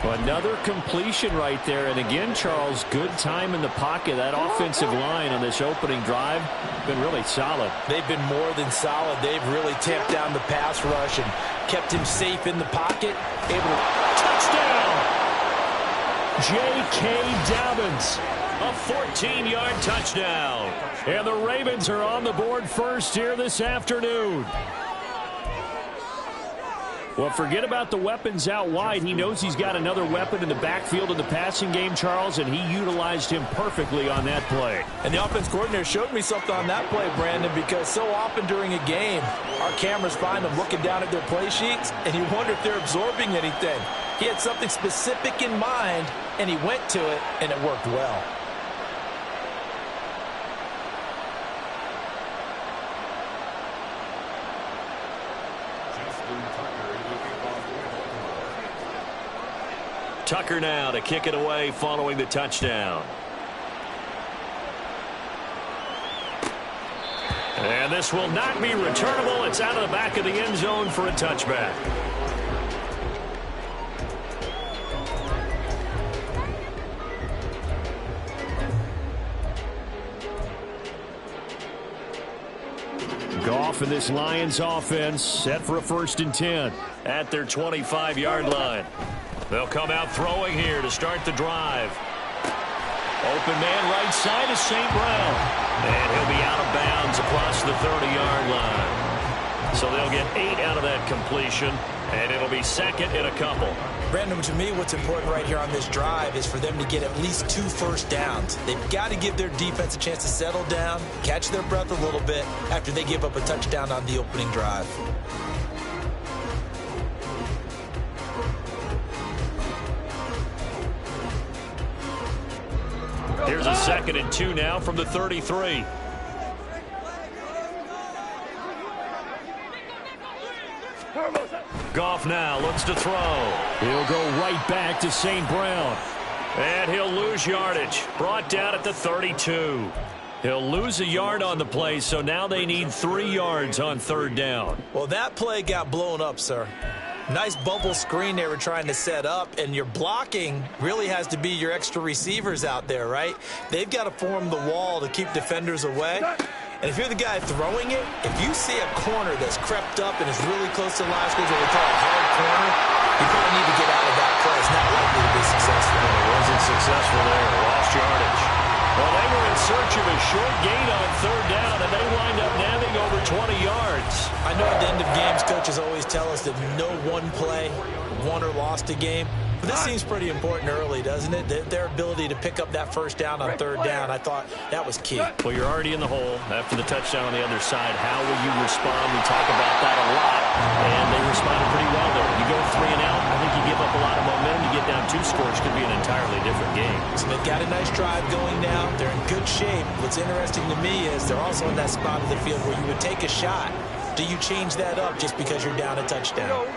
Another completion right there. And again, Charles, good time in the pocket. That offensive line on this opening drive been really solid. They've been more than solid. They've really tamped down the pass rush and kept him safe in the pocket. Able to... Touchdown! J.K. Dobbins. A 14-yard touchdown. And the Ravens are on the board first here this afternoon. Well, forget about the weapons out wide. He knows he's got another weapon in the backfield in the passing game, Charles, and he utilized him perfectly on that play. And the offense coordinator showed me something on that play, Brandon, because so often during a game, our cameras find them looking down at their play sheets, and you wonder if they're absorbing anything. He had something specific in mind, and he went to it, and it worked well. Tucker now to kick it away following the touchdown. And this will not be returnable. It's out of the back of the end zone for a touchback. Goff and this Lions offense set for a 1st and 10 at their 25-yard line. They'll come out throwing here to start the drive. Open man right side is St. Brown. And he'll be out of bounds across the 30-yard line. So they'll get 8 out of that completion, and it'll be 2nd and a couple. Brandon, to me, what's important right here on this drive is for them to get at least 2 first downs. They've got to give their defense a chance to settle down, catch their breath a little bit after they give up a touchdown on the opening drive. Here's a 2nd and 2 now from the 33. Goff now looks to throw. He'll go right back to St. Brown. And he'll lose yardage. Brought down at the 32. He'll lose a yard on the play, so now they need 3 yards on 3rd down. Well, that play got blown up, sir. Nice bubble screen they were trying to set up, and your blocking really has to be your extra receivers out there, right? They've got to form the wall to keep defenders away. And if you're the guy throwing it, if you see a corner that's crept up and is really close to the line of scrimmage, what we call a hard corner, you probably need to get out of that play. It's not likely to be successful. It wasn't successful there. Lost yardage. Well, they were in search of a short gain on 3rd down, and they wind up nabbing over 20 yards. I know at the end of games, coaches always tell us that no one play won or lost a game. But this seems pretty important early, doesn't it? Their ability to pick up that 1st down on 3rd down, I thought that was key. Well, you're already in the hole after the touchdown on the other side. How will you respond? We talk about that a lot, and they responded pretty well there. You go 3 and out, I think you give up a lot of momentum. You get down 2 scores, could be an entirely different game. So they've got a nice drive going now. They're in good shape. What's interesting to me is they're also in that spot of the field where you would take a shot. Do you change that up just because you're down a touchdown?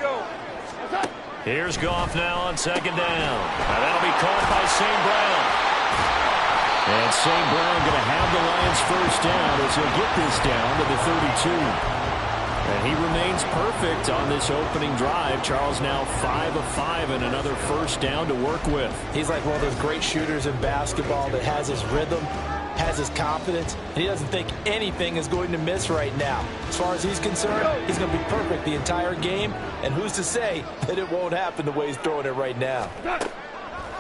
Here's Goff now on 2nd down. Now that'll be caught by St. Brown. And St. Brown going to have the Lions 1st down as he'll get this down to the 32. And he remains perfect on this opening drive. Charles now 5 of 5 and another 1st down to work with. He's like one of those great shooters in basketball that has his rhythm, has his confidence, and he doesn't think anything is going to miss right now. As far as he's concerned, he's going to be perfect the entire game, and who's to say that it won't happen the way he's throwing it right now.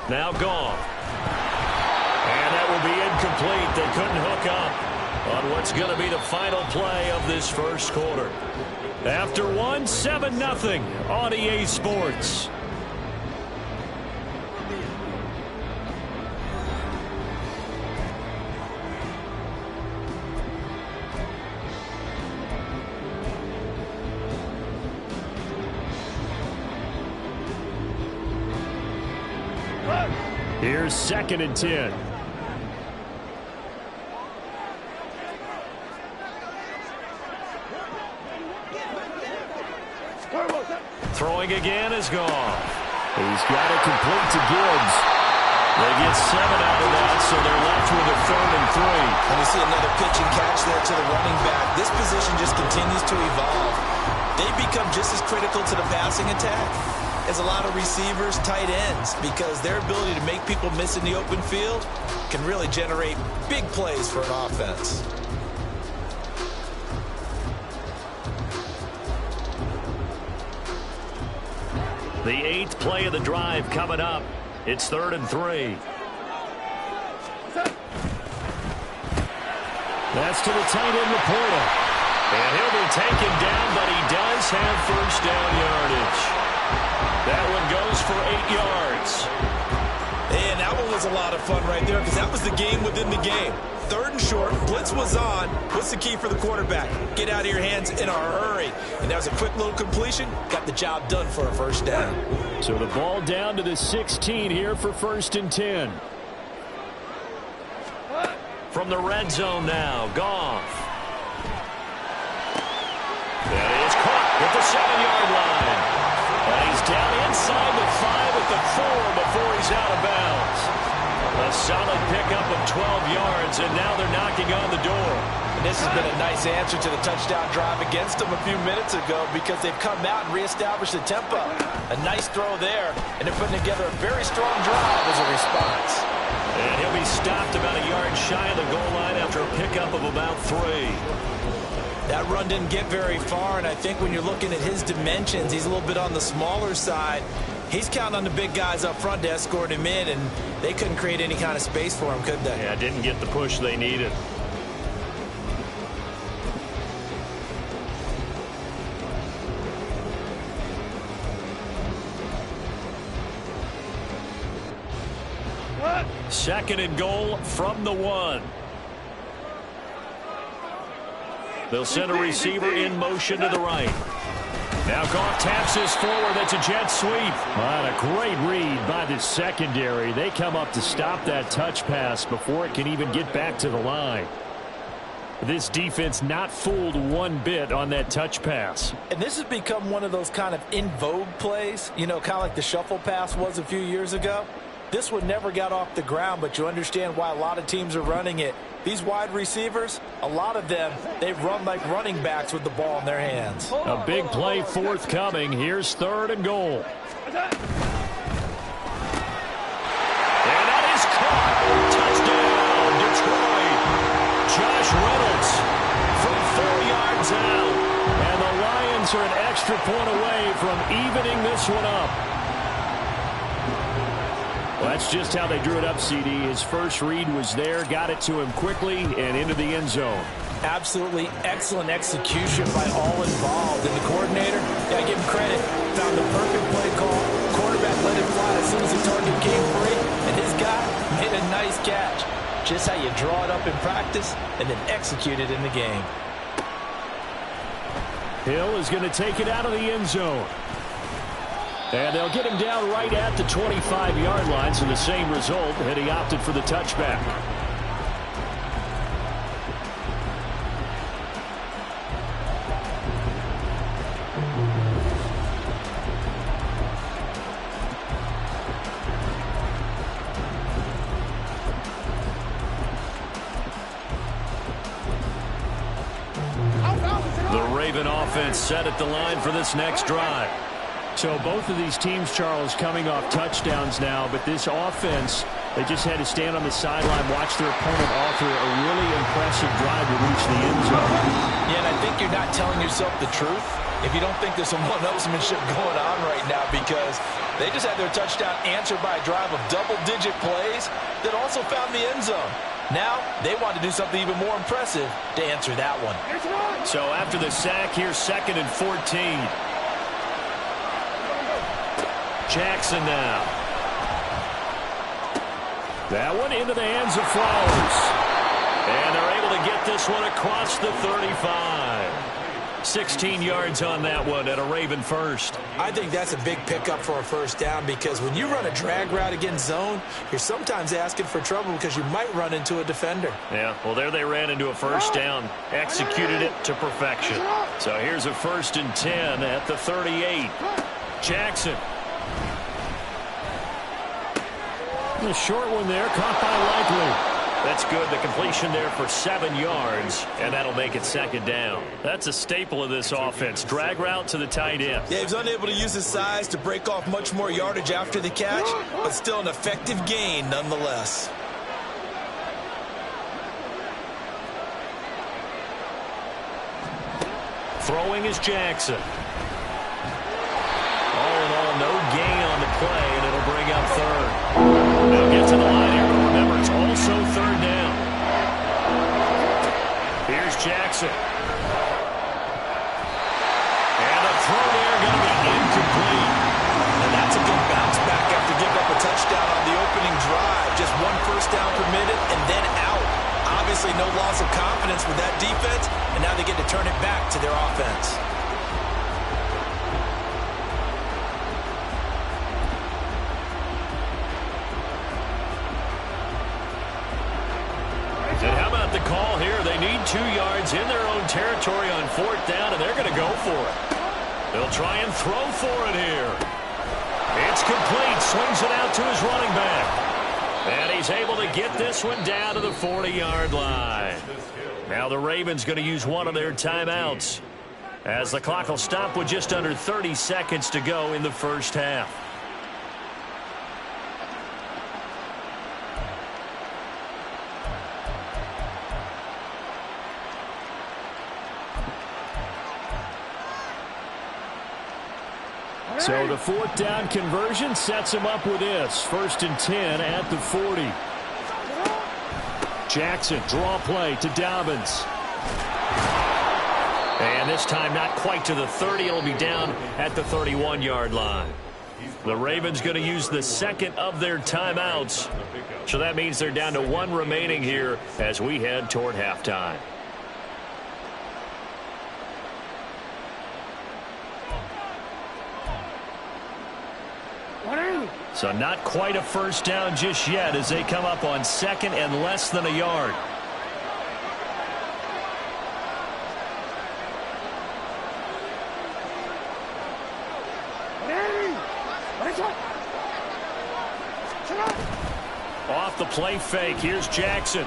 Now gone. And that will be incomplete. They couldn't hook up on what's going to be the final play of this 1st quarter. After 7-0 on EA Sports. Here's 2nd and 10. Throwing again is gone. He's got it complete to Gibbs. They get 7 out of that, so they're left with a 3rd and 3. And we see another pitch and catch there to the running back. This position just continues to evolve. They become just as critical to the passing attack is a lot of receivers, tight ends, because their ability to make people miss in the open field can really generate big plays for an offense. The 8th play of the drive coming up. It's 3rd and 3. That's to the tight end, Laporta. And he'll be taken down, but he does have first down yardage. That one goes for 8 yards. And that one was a lot of fun right there because that was the game within the game. 3rd and short, blitz was on. What's the key for the quarterback? Get out of your hands in a hurry. And that was a quick little completion. Got the job done for a first down. So the ball down to the 16 here for 1st and 10. From the red zone now, Goff. That is caught at the 7-yard line. And he's down inside the 5 at the 4 before he's out of bounds. A solid pickup of 12 yards, and now they're knocking on the door. And this has been a nice answer to the touchdown drive against them a few minutes ago because they've come out and reestablished the tempo. A nice throw there, and they're putting together a very strong drive as a response. And he'll be stopped about a yard shy of the goal line after a pickup of about 3. That run didn't get very far, and I think when you're looking at his dimensions, he's a little bit on the smaller side. He's counting on the big guys up front to escort him in, and they couldn't create any kind of space for him, could they? Yeah, didn't get the push they needed. Second and goal from the 1. They'll send a receiver in motion to the right. Now Goff taps this forward. That's a jet sweep. What a great read by the secondary. They come up to stop that touch pass before it can even get back to the line. This defense not fooled one bit on that touch pass. And this has become one of those kind of in vogue plays, you know, kind of like the shuffle pass was a few years ago. This one never got off the ground, but you understand why a lot of teams are running it. These wide receivers, a lot of them, they run like running backs with the ball in their hands. A big play forthcoming. Here's 3rd and goal. And that is caught. Touchdown, Detroit. Josh Reynolds from 4 yards out. And the Lions are an extra point away from evening this one up. Well, that's just how they drew it up, CD. His first read was there, got it to him quickly, and into the end zone. Absolutely excellent execution by all involved. And the coordinator, gotta give him credit, found the perfect play call. Quarterback let it fly as soon as the target came free, and his guy made a nice catch. Just how you draw it up in practice and then execute it in the game. Hill is going to take it out of the end zone. And they'll get him down right at the 25-yard line, so the same result, and he opted for the touchback. The Raven offense set at the line for this next drive. So both of these teams, Charles, coming off touchdowns now, but this offense, they just had to stand on the sideline, watch their opponent author a really impressive drive to reach the end zone. Yeah, and I think you're not telling yourself the truth if you don't think there's some one-upsmanship going on right now, because they just had their touchdown answered by a drive of double-digit plays that also found the end zone. Now they want to do something even more impressive to answer that one. So after the sack, here's 2nd and 14. Jackson now. That one into the hands of Flowers. And they're able to get this one across the 35. 16 yards on that one at a Raven first. I think that's a big pickup for a first down, because when you run a drag route against zone, you're sometimes asking for trouble because you might run into a defender. Yeah, well, there they ran into a first down, executed it to perfection. So here's a 1st and 10 at the 38. Jackson. A short one there, caught by Likely. That's good. The completion there for 7 yards, and that'll make it second down. That's a staple of this offense. Drag route to the tight end. Yeah, he was unable to use his size to break off much more yardage after the catch, but still an effective gain nonetheless. Throwing is Jackson. All in all, no gain on the play, and it'll bring up third. They'll get to the line here, but remember, it's also third down. Here's Jackson. And a throw there going to be incomplete. And that's a good bounce back after giving up a touchdown on the opening drive. Just one first down permitted and then out. Obviously no loss of confidence with that defense, and now they get to turn it back to their offense. And how about the call here? They need 2 yards in their own territory on 4th down, and they're going to go for it. They'll try and throw for it here. It's complete. Swings it out to his running back. And he's able to get this one down to the 40-yard line. Now the Ravens going to use one of their timeouts, as the clock will stop with just under 30 seconds to go in the first half. So the 4th down conversion sets him up with this. 1st and 10 at the 40. Jackson, draw play to Dobbins. And this time not quite to the 30. It'll be down at the 31-yard line. The Ravens going to use the second of their timeouts. So that means they're down to 1 remaining here as we head toward halftime. So not quite a first down just yet as they come up on 2nd and less than a yard. Off the play fake. Here's Jackson.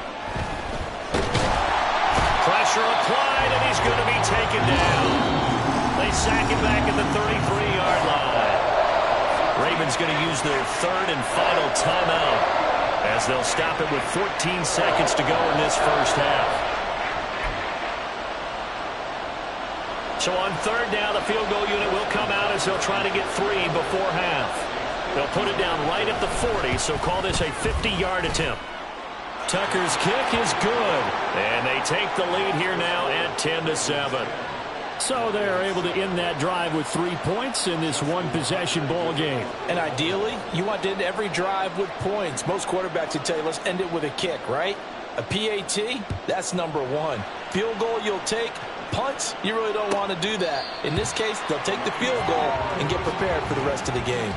Pressure applied, and he's going to be taken down. They sack him back at the 33-yard line. Ravens going to use their 3rd and final timeout as they'll stop it with 14 seconds to go in this first half. So on 3rd down, the field goal unit will come out as they'll try to get 3 before half. They'll put it down right at the 40, so call this a 50-yard attempt. Tucker's kick is good, and they take the lead here now at 10-7. So they're able to end that drive with 3 points in this one-possession ball game. And ideally, you want to end every drive with points. Most quarterbacks would tell you, let's end it with a kick, right? A PAT, that's number 1. Field goal you'll take. Punts, you really don't want to do that. In this case, they'll take the field goal and get prepared for the rest of the game.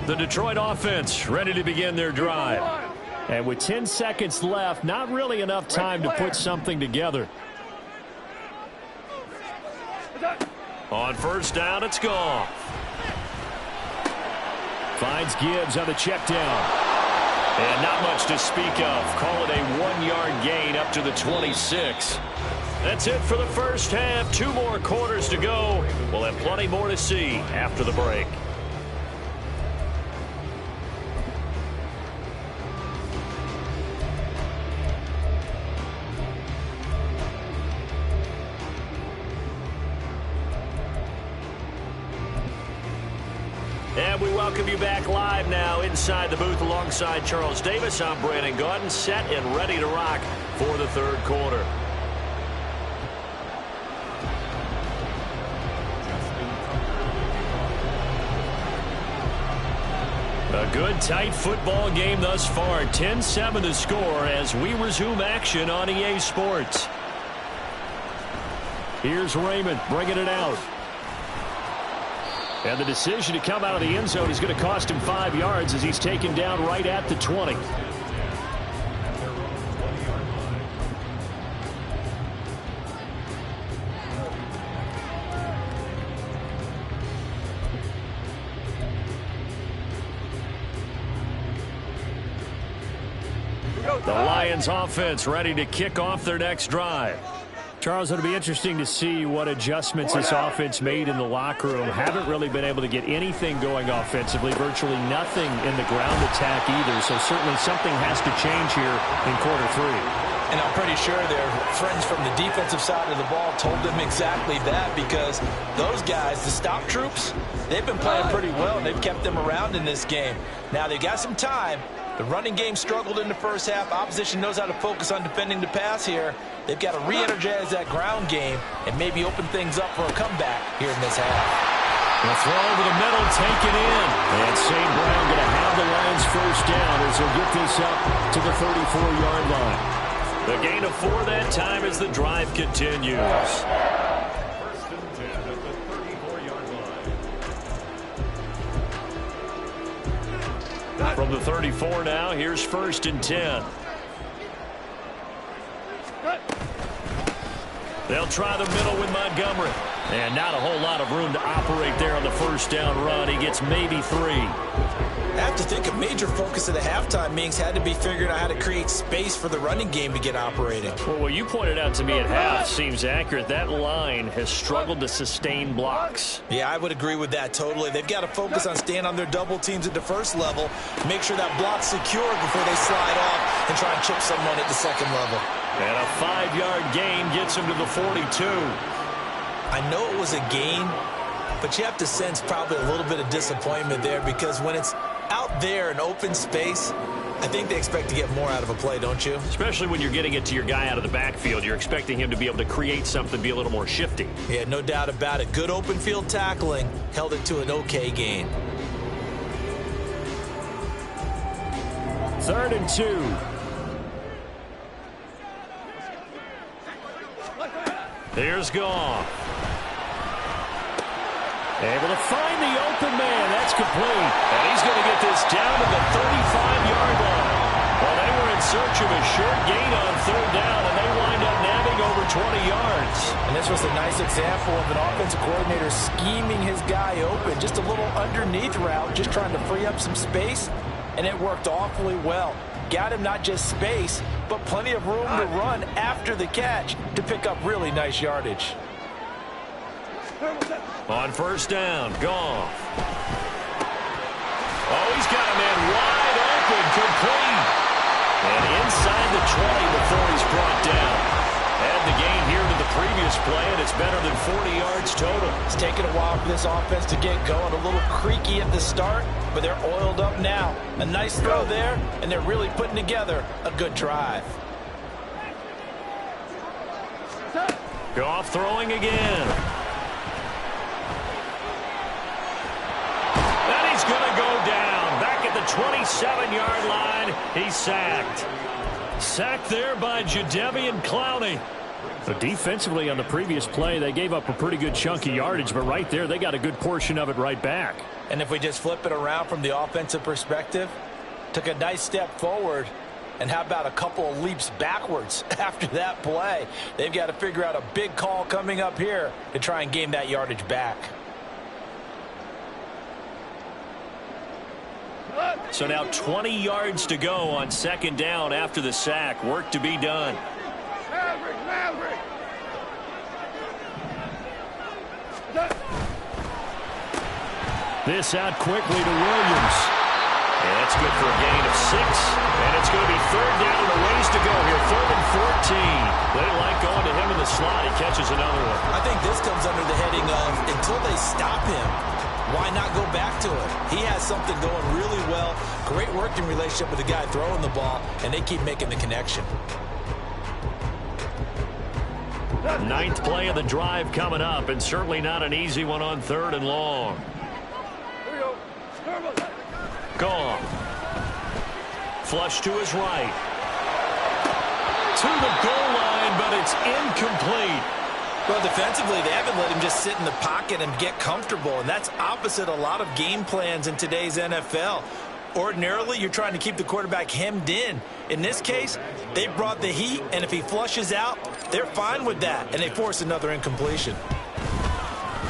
The Detroit offense ready to begin their drive. And with 10 seconds left, not really enough time to put something together. On 1st down, it's gone. Finds Gibbs on the check down. And not much to speak of. Call it a 1-yard gain up to the 26. That's it for the first half. 2 more quarters to go. We'll have plenty more to see after the break. And we welcome you back live now inside the booth alongside Charles Davis. I'm Brandon Gaudin, set and ready to rock for the 3rd quarter. A good, tight football game thus far. 10-7 the score as we resume action on EA Sports. Here's Raymond bringing it out. And the decision to come out of the end zone is going to cost him 5 yards as he's taken down right at the 20. The Lions offense ready to kick off their next drive. Charles, it'll be interesting to see what adjustments this offense made in the locker room. Haven't really been able to get anything going offensively, virtually nothing in the ground attack either. So certainly something has to change here in quarter three. And I'm pretty sure their friends from the defensive side of the ball told them exactly that, because those guys, the stop troops, they've been playing pretty well, and they've kept them around in this game. Now, they've got some time. The running game struggled in the first half. Opposition knows how to focus on defending the pass here. They've got to re-energize that ground game and maybe open things up for a comeback here in this half. The throw over the middle, taken in. And St. Brown going to have the Lions first down as they'll get this up to the 34-yard line. The gain of 4 that time as the drive continues. First and 10 at the 34-yard line. From the 34 now, here's first and 10. They'll try the middle with Montgomery. And not a whole lot of room to operate there on the first down run. He gets maybe 3. I have to think a major focus of the halftime meetings had to be figuring out how to create space for the running game to get operating. Well, what you pointed out to me at half seems accurate. That line has struggled to sustain blocks. Yeah, I would agree with that totally. They've got to focus on staying on their double teams at the first level, make sure that block's secure before they slide off and try and chip someone at the second level. And a 5-yard gain gets him to the 42. I know it was a gain, but you have to sense probably a little bit of disappointment there, because when it's out there in open space, I think they expect to get more out of a play, don't you? Especially when you're getting it to your guy out of the backfield. You're expecting him to be able to create something, be a little more shifty. Yeah, no doubt about it. Good open field tackling, held it to an okay gain. 3rd and 2. Here's Goff. Able to find the open man. That's complete. And he's going to get this down to the 35-yard line. Well, they were in search of a short gain on 3rd down, and they wind up nabbing over 20 yards. And this was a nice example of an offensive coordinator scheming his guy open. Just a little underneath route, just trying to free up some space, and it worked awfully well. Got him not just space, but plenty of room to run after the catch to pick up really nice yardage. On first down, Goff. Oh, he's got a man wide open, complete. And inside the 20 before he's brought down. Add the gain here to the previous play, and it's better than 40 yards total. It's taken a while for this offense to get going. A little creaky at the start, but they're oiled up now. A nice throw there, and they're really putting together a good drive. Goff throwing again. And he's going to go down. Back at the 27-yard line, he's sacked. Sacked there by Jadeveon Clowney. So defensively on the previous play, they gave up a pretty good chunk of yardage, but right there, they got a good portion of it right back. And if we just flip it around from the offensive perspective, took a nice step forward, and how about a couple of leaps backwards after that play? They've got to figure out a big call coming up here to try and gain that yardage back. So now 20 yards to go on 2nd down after the sack. Work to be done. This out quickly to Williams. And that's good for a gain of 6. And it's going to be 3rd down and a ways to go here. 3rd and 14. They like going to him in the slot. He catches another one. I think this comes under the heading of until they stop him, why not go back to it? He has something going really well. Great working relationship with the guy throwing the ball, and they keep making the connection. 9th play of the drive coming up, and certainly not an easy one on 3rd and long. Goff. Flush to his right. To the goal line, but it's incomplete. Well, defensively, they haven't let him just sit in the pocket and get comfortable, and that's opposite a lot of game plans in today's NFL. Ordinarily, you're trying to keep the quarterback hemmed in. In this case, they brought the heat, and if he flushes out, they're fine with that, and they force another incompletion.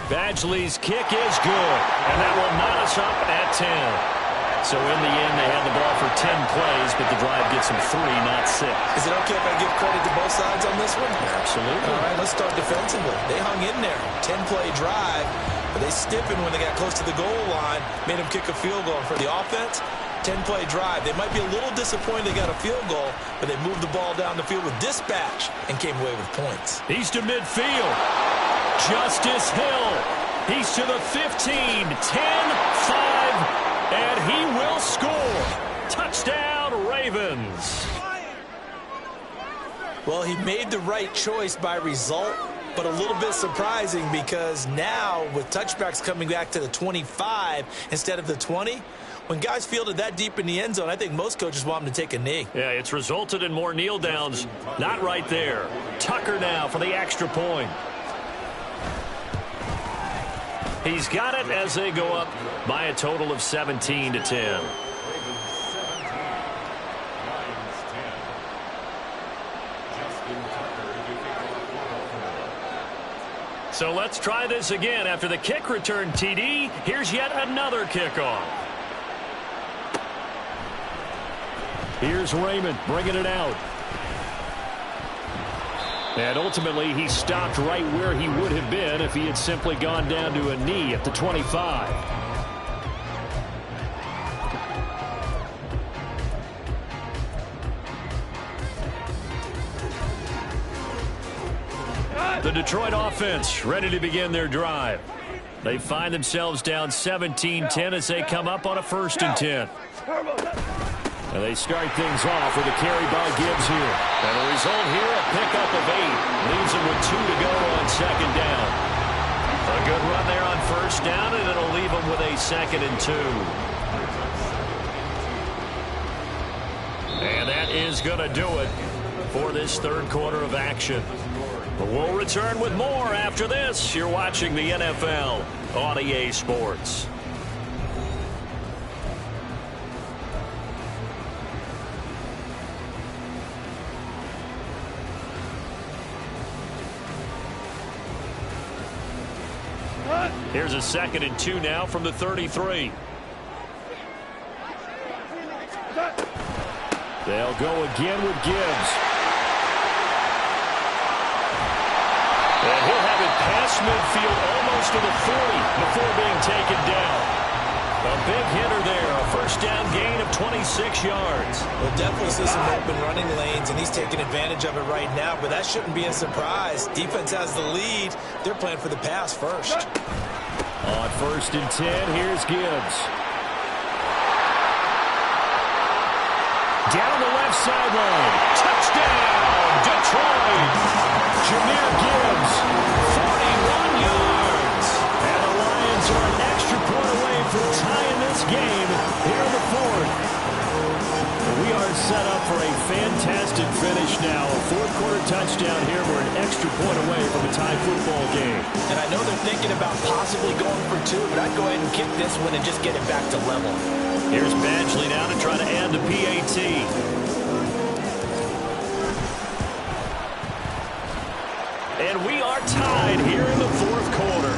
Badgley's kick is good, and that will knot us up at 10. So in the end, they had the ball for 10 plays, but the drive gets them 3, not 6. Is it okay if I give credit to both sides on this one? Absolutely. All right, let's start defensively. They hung in there. 10-play drive, but they stiffened when they got close to the goal line, made them kick a field goal. For the offense, 10-play drive. They might be a little disappointed they got a field goal, but they moved the ball down the field with dispatch and came away with points. He's to midfield. Justice Hill. He's to the 15, 10, 5. And he will score. Touchdown, Ravens. Well, he made the right choice by result, but a little bit surprising because now with touchbacks coming back to the 25 instead of the 20, when guys fielded that deep in the end zone, I think most coaches want them to take a knee. Yeah, it's resulted in more kneel downs. Not right there. Tucker now for the extra point. He's got it as they go up by a total of 17-10. So let's try this again. After the kick return TD, here's yet another kickoff. Here's Raymond bringing it out. And ultimately, he stopped right where he would have been if he had simply gone down to a knee at the 25. The Detroit offense ready to begin their drive. They find themselves down 17-10 as they come up on a 1st and 10. And they start things off with a carry by Gibbs here. And the result here, a pickup of 8. Leaves them with 2 to go on 2nd down. A good run there on 1st down, and it'll leave them with a 2nd and 2. And that is going to do it for this 3rd quarter of action. But we'll return with more after this. You're watching the NFL on EA Sports. Here's a 2nd and 2 now from the 33. They'll go again with Gibbs. And he'll have it past midfield almost to the 40 before being taken down. A big hitter there. A 1st down gain of 26 yards. We'll definitely see some open running lanes, and he's taking advantage of it right now, but that shouldn't be a surprise. Defense has the lead. They're playing for the pass first. On 1st and 10, here's Gibbs. Down the left sideline. Touchdown, Detroit. Jahmyr Gibbs, 41 yards. And the Lions are an extra point away from tying this game here in the 4th. We are set up for a fantastic finish now. A 4th quarter touchdown here. We're an extra point away from a tie football game. And I know they're thinking about possibly going for 2, but I'd go ahead and kick this one and just get it back to level. Here's Badgley now to try to add the PAT. And we are tied here in the 4th quarter.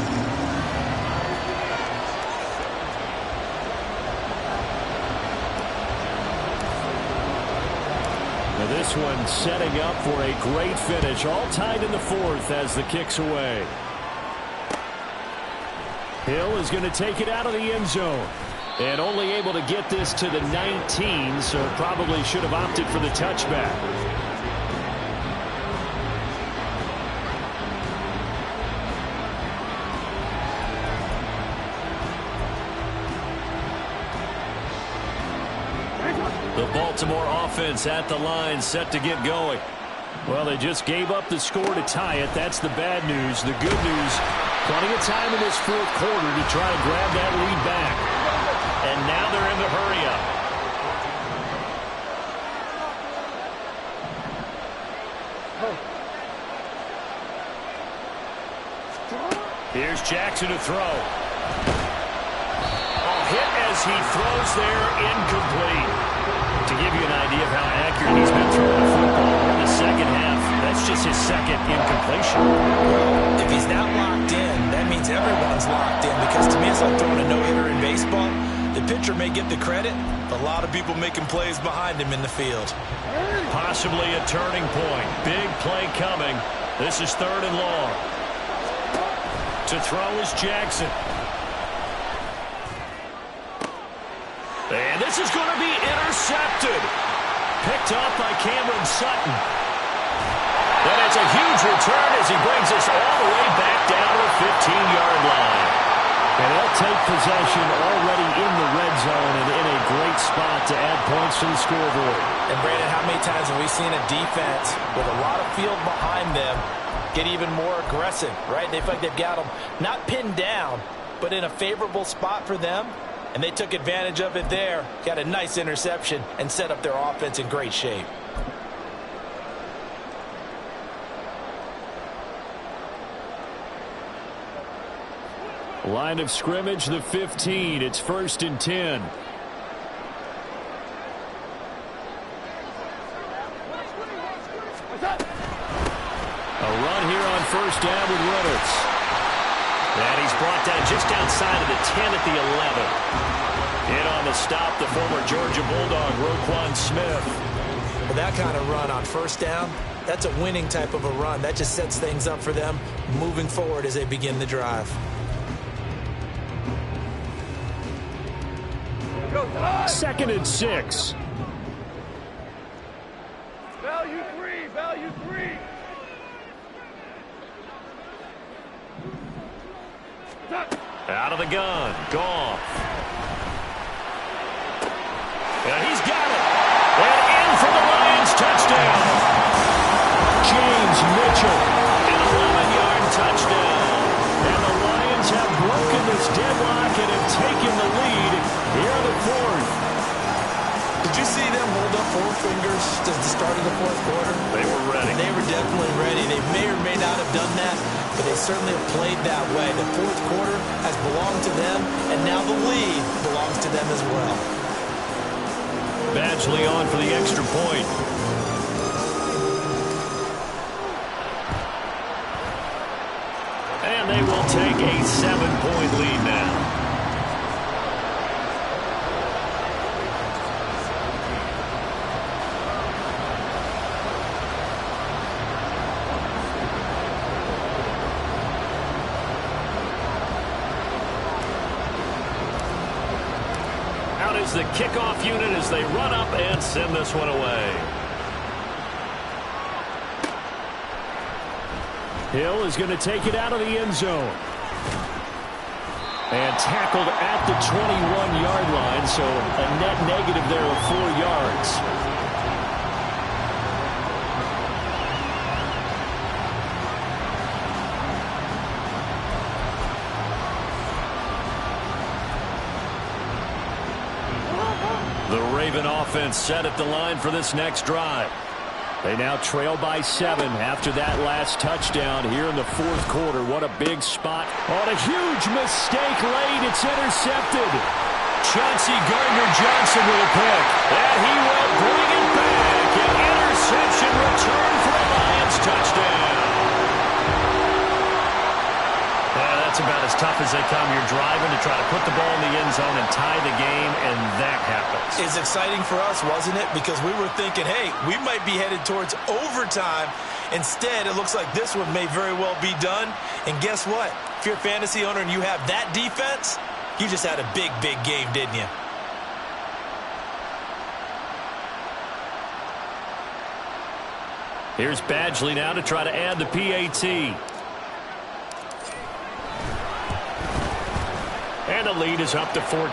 Now this one setting up for a great finish. All tied in the 4th as the kick's away. Hill is going to take it out of the end zone. And only able to get this to the 19, so probably should have opted for the touchback. The Baltimore offense at the line, set to get going. Well, they just gave up the score to tie it. That's the bad news. The good news, plenty of time in this 4th quarter to try to grab that lead back. And now they're in the hurry-up. Here's Jackson to throw. Hit as he throws there, incomplete. To give you an idea of how accurate he's been throwing the football in the 2nd half, that's just his 2nd incompletion. If he's not locked in, that means everyone's locked in, because to me it's like throwing a no-hitter in baseball. The pitcher may get the credit. A lot of people making plays behind him in the field. Possibly a turning point. Big play coming. This is 3rd and long. To throw is Jackson. And this is going to be intercepted. Picked up by Cameron Sutton. And it's a huge return as he brings us all the way back down to the 15-yard line. And they'll take possession already in the red zone and in a great spot to add points to the scoreboard. And, Brandon, how many times have we seen a defense with a lot of field behind them get even more aggressive, right? They feel like they've got them not pinned down, but in a favorable spot for them. And they took advantage of it there, got a nice interception, and set up their offense in great shape. Line of scrimmage, the 15. It's 1st and 10. A run here on 1st down with Reynolds. And he's brought down just outside of the 10 at the 11. In on the stop, the former Georgia Bulldog, Roquan Smith. With that kind of run on 1st down, that's a winning type of a run. That just sets things up for them moving forward as they begin the drive. 2nd and 6. Value 3, value 3. Out of the gun, Goff. And he's got it. And in for the Lions, touchdown. James Mitchell. An 11-yard touchdown. And the Lions have broken this deadlock and have taken the lead here in the 4th. Did you see them hold up 4 fingers to the start of the 4th quarter? They were ready. They were definitely ready. They may or may not have done that, but they certainly have played that way. The 4th quarter has belonged to them, and now the lead belongs to them as well. Badgley on for the extra point. And they will take a 7-point lead now. Is the kickoff unit as they run up and send this one away. Hill is going to take it out of the end zone. And tackled at the 21-yard line, so a net negative there of 4 yards. The Raven offense set at the line for this next drive. They now trail by 7 after that last touchdown here in the 4th quarter. What a big spot. On a huge mistake late. It's intercepted. Chauncey Gardner-Johnson with a pick. And he will bring it back. An interception return for a Lions touchdown. That's about as tough as they come. You're driving to try to put the ball in the end zone and tie the game, and that happens. It's exciting for us, wasn't it? Because we were thinking, hey, we might be headed towards overtime. Instead, it looks like this one may very well be done. And guess what? If you're a fantasy owner and you have that defense, you just had a big, big game, didn't you? Here's Badgley now to try to add the PAT. And the lead is up to 14.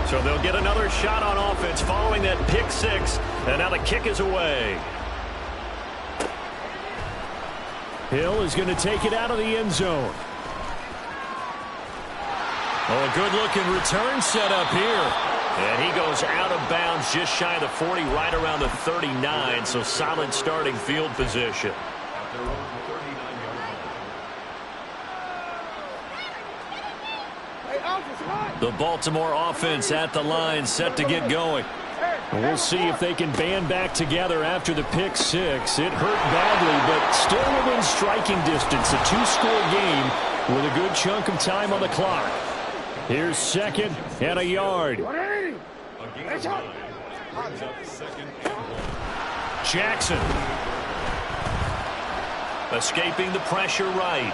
So they'll get another shot on offense following that pick 6. And now the kick is away. Hill is going to take it out of the end zone. Oh, a good-looking return set up here. And he goes out of bounds just shy of the 40, right around the 39, so solid starting field position. Hey, Alpha, The Baltimore offense at the line, set to get going. We'll see if they can band back together after the pick six. It hurt badly, but still within striking distance. A two-score game with a good chunk of time on the clock. Here's second and a yard. Jackson. Escaping the pressure right.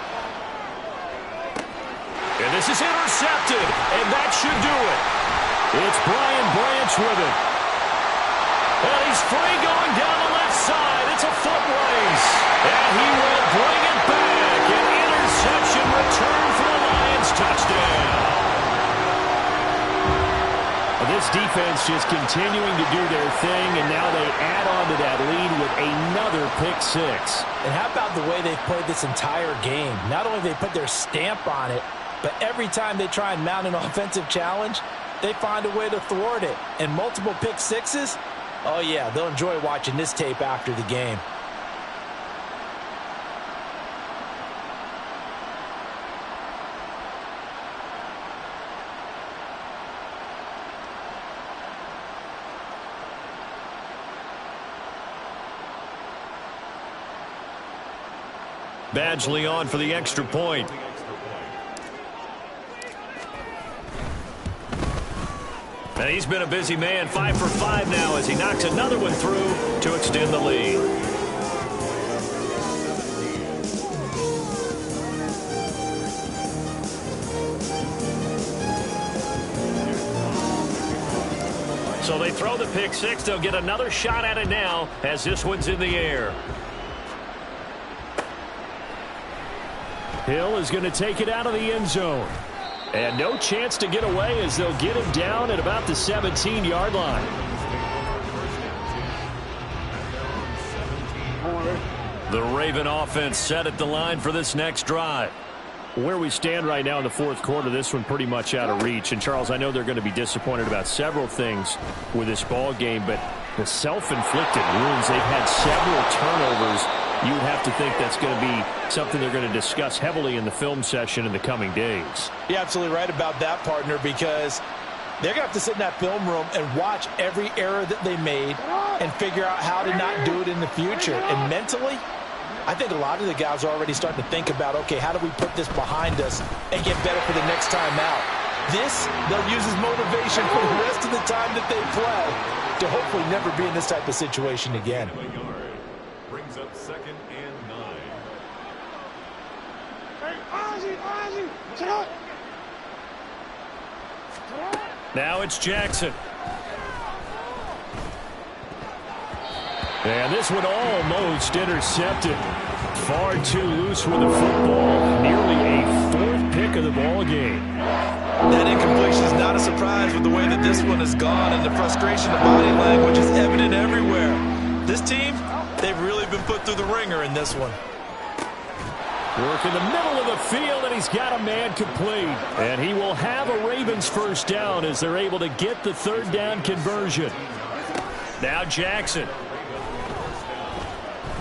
And this is intercepted, and that should do it. It's Brian Branch with it. And he's free going down the left side. It's a foot race. And he will bring it back. An interception return for the Lions. Touchdown. This defense just continuing to do their thing, and now they add on to that lead with another pick six. And how about the way they've played this entire game? Not only have they put their stamp on it, but every time they try and mount an offensive challenge, they find a way to thwart it. And multiple pick sixes, oh yeah, they'll enjoy watching this tape after the game. Badgley on for the extra point. And he's been a busy man, 5 for 5 now as he knocks another one through to extend the lead. So they throw the pick six. They'll get another shot at it now as this one's in the air. Hill is going to take it out of the end zone. And no chance to get away as they'll get him down at about the 17-yard line. The Raven offense set at the line for this next drive. Where we stand right now in the fourth quarter, this one pretty much out of reach. And, Charles, I know they're going to be disappointed about several things with this ball game, but the self-inflicted wounds, they've had several turnovers. You would have to think that's going to be something they're going to discuss heavily in the film session in the coming days. You're absolutely right about that, partner, because they're going to have to sit in that film room and watch every error that they made and figure out how to not do it in the future. And mentally, I think a lot of the guys are already starting to think about, okay, how do we put this behind us and get better for the next time out? This, they'll use as motivation for the rest of the time that they play to hopefully never be in this type of situation again. Brings up 2nd and 9. Now it's Jackson. And this one almost intercepted. Far too loose with the football. Nearly a fourth pick of the ball game. That incompletion is not a surprise with the way that this one has gone, and the frustration of body language is evident everywhere. This team, they've really been put through the ringer in this one. Work in the middle of the field, and he's got a man complete. And he will have a Ravens first down as they're able to get the third down conversion. Now Jackson.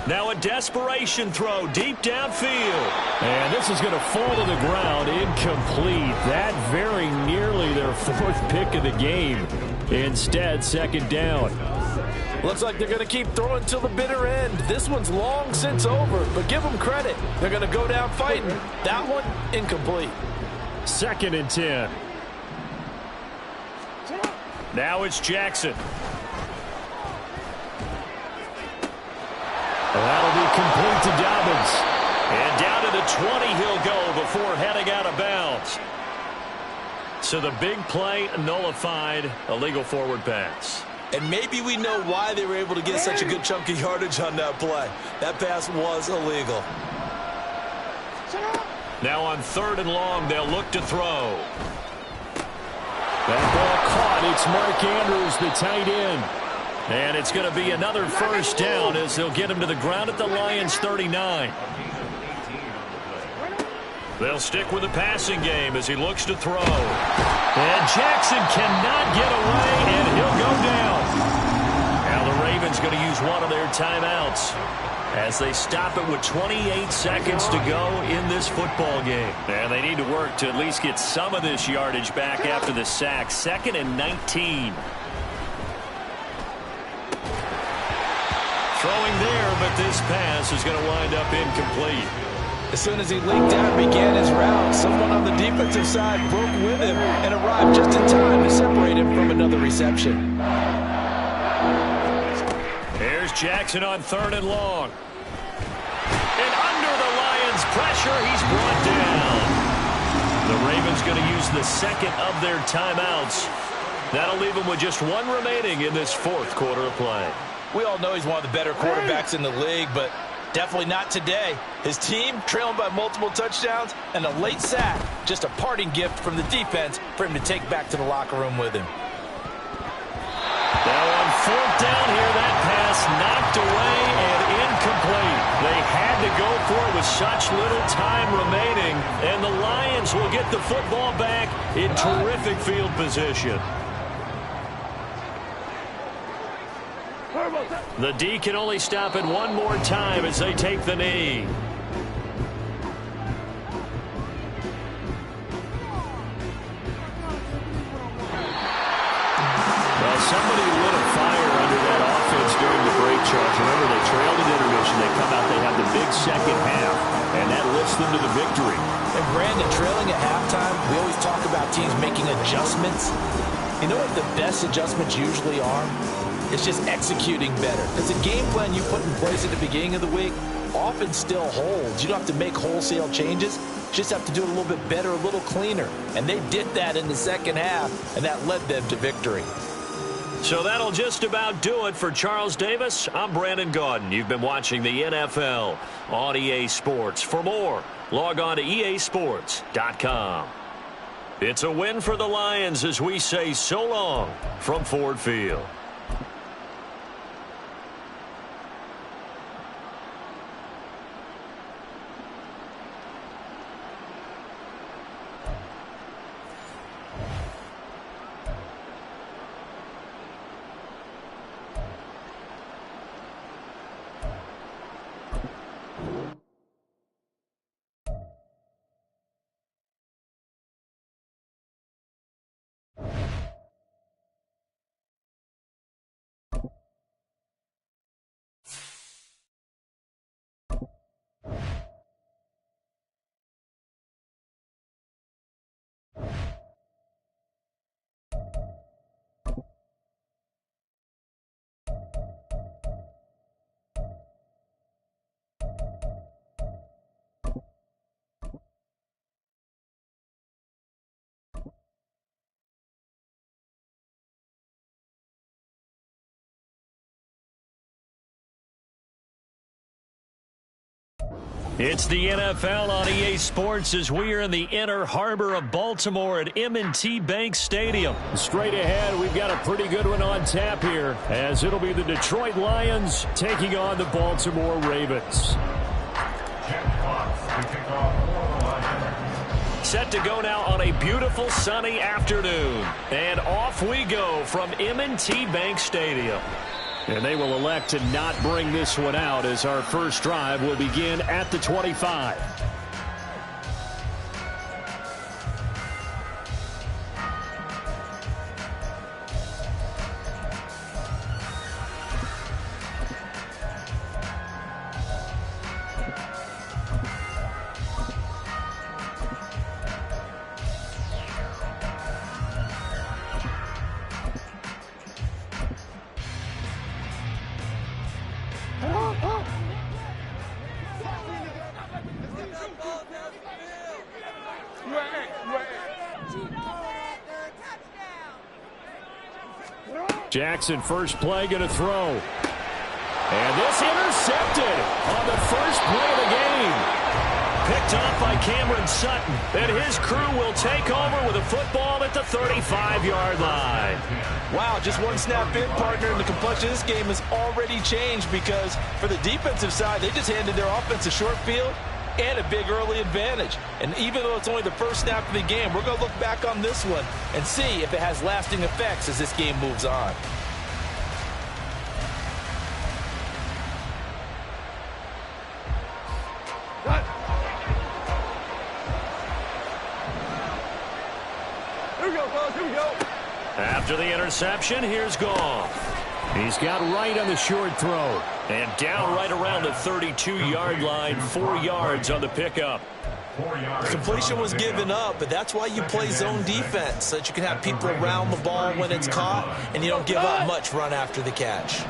Now a desperation throw deep downfield. And this is going to fall to the ground, incomplete. That very nearly their fourth pick of the game. Instead, second down. Looks like they're going to keep throwing till the bitter end. This one's long since over, but give them credit. They're going to go down fighting. That one, incomplete. 2nd and 10. Now it's Jackson. That'll be complete to Dobbins. And down to the 20 he'll go before heading out of bounds. So the big play nullified, a legal forward pass. And maybe we know why they were able to get such a good chunk of yardage on that play. That pass was illegal. Now on 3rd and long, they'll look to throw. That ball caught. It's Mark Andrews, the tight end. And it's going to be another first down as they'll get him to the ground at the Lions' 39. They'll stick with the passing game as he looks to throw. And Jackson cannot get away, and he'll go down. Now the Ravens going to use one of their timeouts as they stop it with 28 seconds to go in this football game. And they need to work to at least get some of this yardage back after the sack. 2nd and 19. going there, but this pass is going to wind up incomplete. As soon as he leaked out and began his route, someone on the defensive side broke with him and arrived just in time to separate him from another reception. Here's Jackson on 3rd and long. And under the Lions' pressure, he's brought down. The Ravens going to use the second of their timeouts. That'll leave him with just one remaining in this 4th quarter of play. We all know he's one of the better quarterbacks in the league, but definitely not today. His team trailing by multiple touchdowns and a late sack, just a parting gift from the defense for him to take back to the locker room with him. Now on 4th down here, that pass knocked away and incomplete. They had to go for it with such little time remaining, and the Lions will get the football back in terrific field position. The D can only stop it one more time as they take the knee. Well, somebody lit a fire under that offense during the break, Charles. Remember, they trailed at intermission. They come out, they have the big second half, and that lifts them to the victory. And Brandon, trailing at halftime, we always talk about teams making adjustments. You know what the best adjustments usually are? It's just executing better. Because the game plan you put in place at the beginning of the week often still holds. You don't have to make wholesale changes. You just have to do it a little bit better, a little cleaner. And they did that in the second half, and that led them to victory. So that'll just about do it for Charles Davis. I'm Brandon Gaudin. You've been watching the NFL on EA Sports. For more, log on to easports.com. It's a win for the Lions as we say so long from Ford Field. It's the NFL on EA Sports as we are in the inner harbor of Baltimore at M&T Bank Stadium. Straight ahead, we've got a pretty good one on tap here, as it'll be the Detroit Lions taking on the Baltimore Ravens. Set to go now on a beautiful sunny afternoon. And off we go from M&T Bank Stadium. And they will elect to not bring this one out as our first drive will begin at the 25. Jackson, first play, going to throw. And this intercepted on the first play of the game. Picked off by Cameron Sutton. And his crew will take over with a football at the 35-yard line. Wow, just one snap in, partner, and the complexion of this game has already changed because for the defensive side, they just handed their offense a short field and a big early advantage. And even though it's only the first snap of the game, we're going to look back on this one and see if it has lasting effects as this game moves on. Here we go, fellas, here we go. After the interception, here's Goff. He's got right on the short throw. And down right around the 32-yard line, 4 yards on the pickup. Completion was given up, but that's why you play zone defense, so that you can have people around the ball when it's caught, and you don't give up much run after the catch.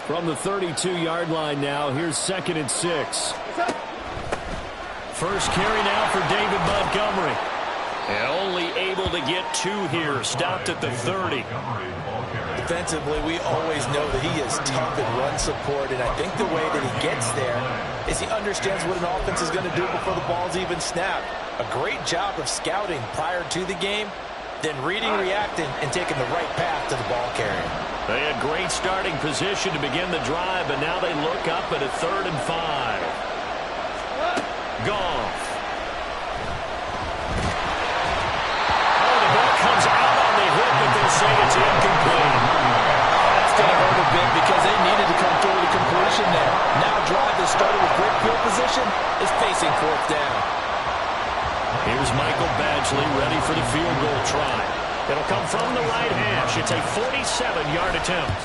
From the 32-yard line now, here's 2nd and 6. First carry now for David Montgomery. And only able to get 2 here, stopped at the 30. Defensively, we always know that he is tough in run support, and I think the way that he gets there is he understands what an offense is going to do before the ball's even snapped. A great job of scouting prior to the game, then reading, reacting, and taking the right path to the ball carrier. They had great starting position to begin the drive, but now they look up at a 3rd and 5. Goff. Comes out on the hit, but they'll say it's incomplete. That's going to hurt a bit because they needed to come through with a completion there. Now a drive that started with great field position is facing 4th down. Here's Michael Badgley ready for the field goal try. It'll come from the right hash. It's a 47-yard attempt.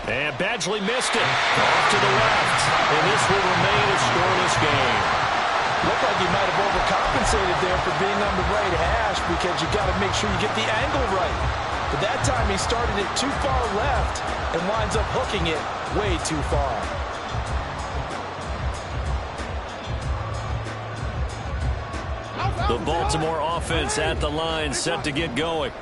And Badgley missed it. Off to the left. And this will remain a scoreless game. Looked like he might have overcompensated there for being on the right hash because you got to make sure you get the angle right. But that time he started it too far left and winds up hooking it way too far. The Baltimore offense at the line, set to get going.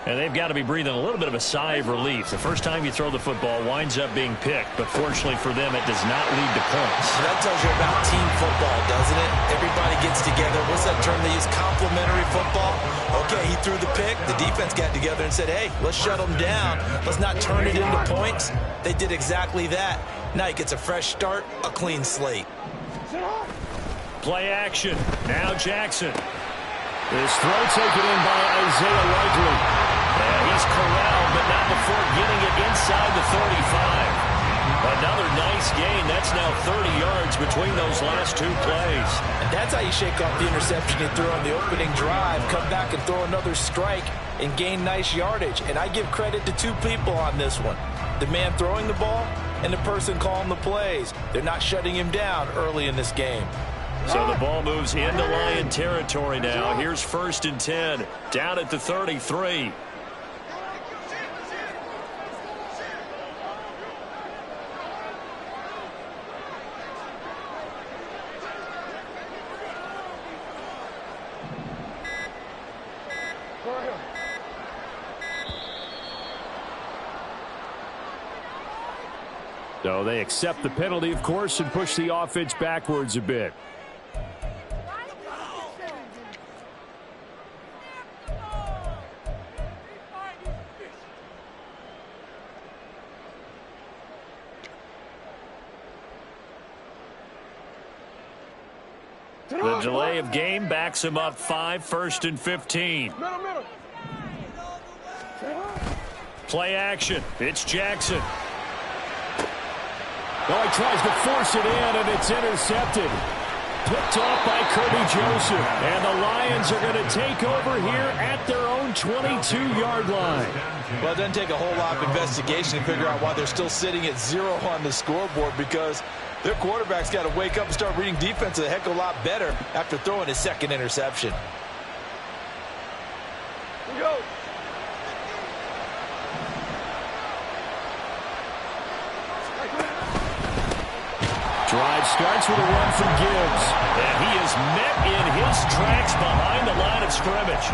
And they've got to be breathing a little bit of a sigh of relief. The first time you throw the football winds up being picked, but fortunately for them, it does not lead to points. So that tells you about team football, doesn't it? Everybody gets together. What's that term they use? Complementary football? Okay, he threw the pick. The defense got together and said, hey, let's shut them down. Let's not turn it into points. They did exactly that. Now he gets a fresh start, a clean slate. Play action. Now Jackson. His throw taken in by Isaiah Likely. And he's corralled, but not before getting it inside the 35. Another nice gain. That's now 30 yards between those last 2 plays. And that's how you shake off the interception you threw on the opening drive. Come back and throw another strike and gain nice yardage. And I give credit to 2 people on this one. The man throwing the ball and the person calling the plays. They're not shutting him down early in this game. So the ball moves into Lion territory now. Here's 1st and 10, down at the 33. So they accept the penalty, of course, and push the offense backwards a bit. The delay of game backs him up 5, 1st and 15. Play action. It's Jackson. Oh, he tries to force it in, and it's intercepted. Picked off by Kirby Joseph. And the Lions are going to take over here at their own 22-yard line. Well, it doesn't take a whole lot of investigation to figure out why they're still sitting at 0 on the scoreboard, because their quarterback's got to wake up and start reading defense a heck of a lot better after throwing his 2nd interception. Here we go. Drive starts with a run from Gibbs. And he is met in his tracks behind the line of scrimmage.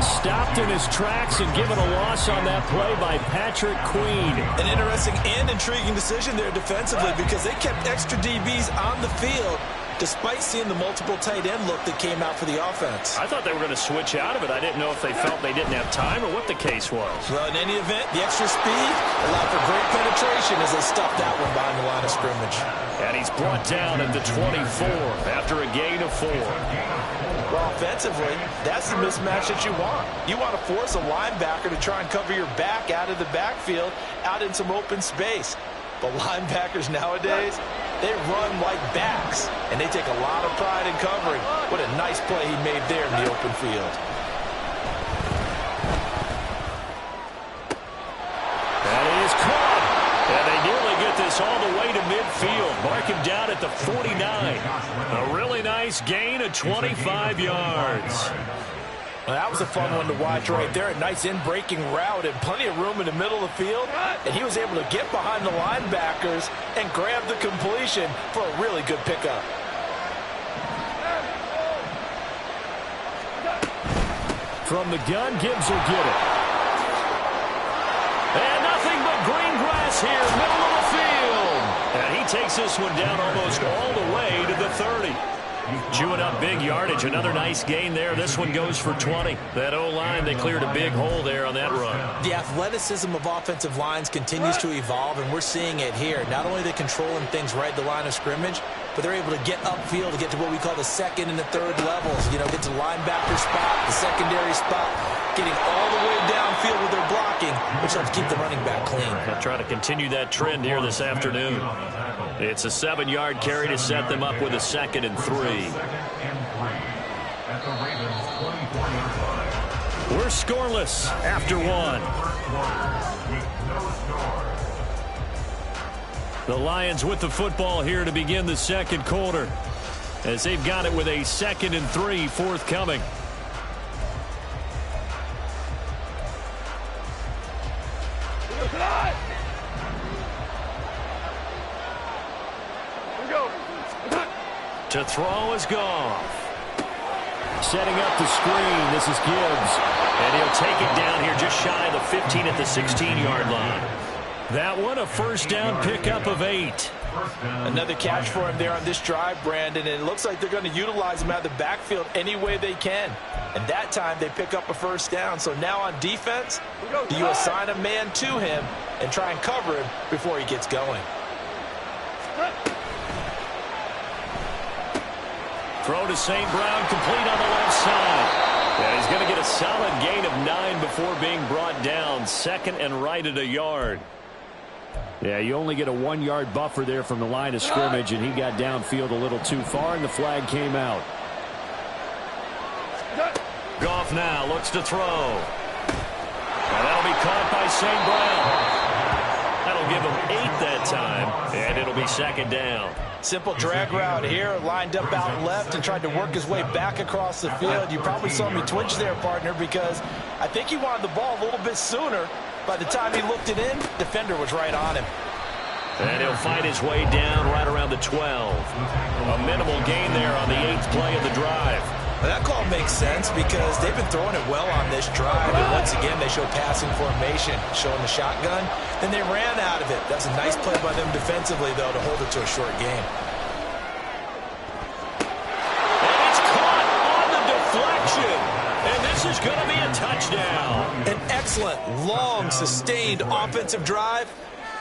Stopped in his tracks and given a loss on that play by Patrick Queen. An interesting and intriguing decision there defensively, because they kept extra DBs on the field despite seeing the multiple tight end look that came out for the offense. I thought they were going to switch out of it. I didn't know if they felt they didn't have time or what the case was. Well, in any event, the extra speed allowed for great penetration as they stuffed that one behind the line of scrimmage. And he's brought down at the 24 after a gain of 4. Well, offensively, that's the mismatch that you want. You want to force a linebacker to try and cover your back out of the backfield, out in some open space. But linebackers nowadays, they run like backs, and they take a lot of pride in covering. What a nice play he made there in the open field. That is caught. And they nearly get this all Mark him down at the 49. A really nice gain of 25 yards. Well, that was a fun one to watch right there. A nice in-breaking route and plenty of room in the middle of the field. And he was able to get behind the linebackers and grab the completion for a really good pickup. From the gun, Gibbs will get it. And nothing but green grass here, middle of the field. And he takes this one down almost all the way to the 30. Chewing up big yardage. Another nice gain there. This one goes for 20. That O-line, they cleared a big hole there on that run. The athleticism of offensive lines continues to evolve, and we're seeing it here. Not only are they controlling things right at the line of scrimmage, but they're able to get upfield to get to what we call the second and the third levels. You know, get to the linebacker spot, the secondary spot, getting all the way downfield with their blocking, which helps keep the running back clean. They'll try to continue that trend here this afternoon. It's a 7-yard carry to set them up with a 2nd and 3. We're scoreless after 1. The Lions with the football here to begin the second quarter, as they've got it with a 2nd and 3 forthcoming. To throw is Goff. Setting up the screen. This is Gibbs. And he'll take it down here just shy of the 15 at the 16-yard line. That one a first down pickup of 8. Another catch for him there on this drive, Brandon, and it looks like they're going to utilize him out of the backfield any way they can. And that time they pick up a first down. So now on defense, do you assign a man to him and try and cover him before he gets going? Throw to St. Brown, complete on the left side. And he's going to get a solid gain of 9 before being brought down. 2nd and right at a yard. Yeah, you only get a 1-yard buffer there from the line of scrimmage, and he got downfield a little too far, and the flag came out. Goff now looks to throw. And that'll be caught by St. Brown. That'll give him 8 that time, and it'll be 2nd down. Simple drag route here, lined up out left and tried to work his way back across the field. You probably saw me twitch there, partner, because I think he wanted the ball a little bit sooner. By the time he looked it in, defender was right on him. And he'll fight his way down right around the 12. A minimal gain there on the 8th play of the drive. Well, that call makes sense because they've been throwing it well on this drive. And once again, they show passing formation, showing the shotgun. Then they ran out of it. That's a nice play by them defensively, though, to hold it to a short game. And it's caught on the deflection. And this is going to be a touchdown. An excellent, long, sustained offensive drive.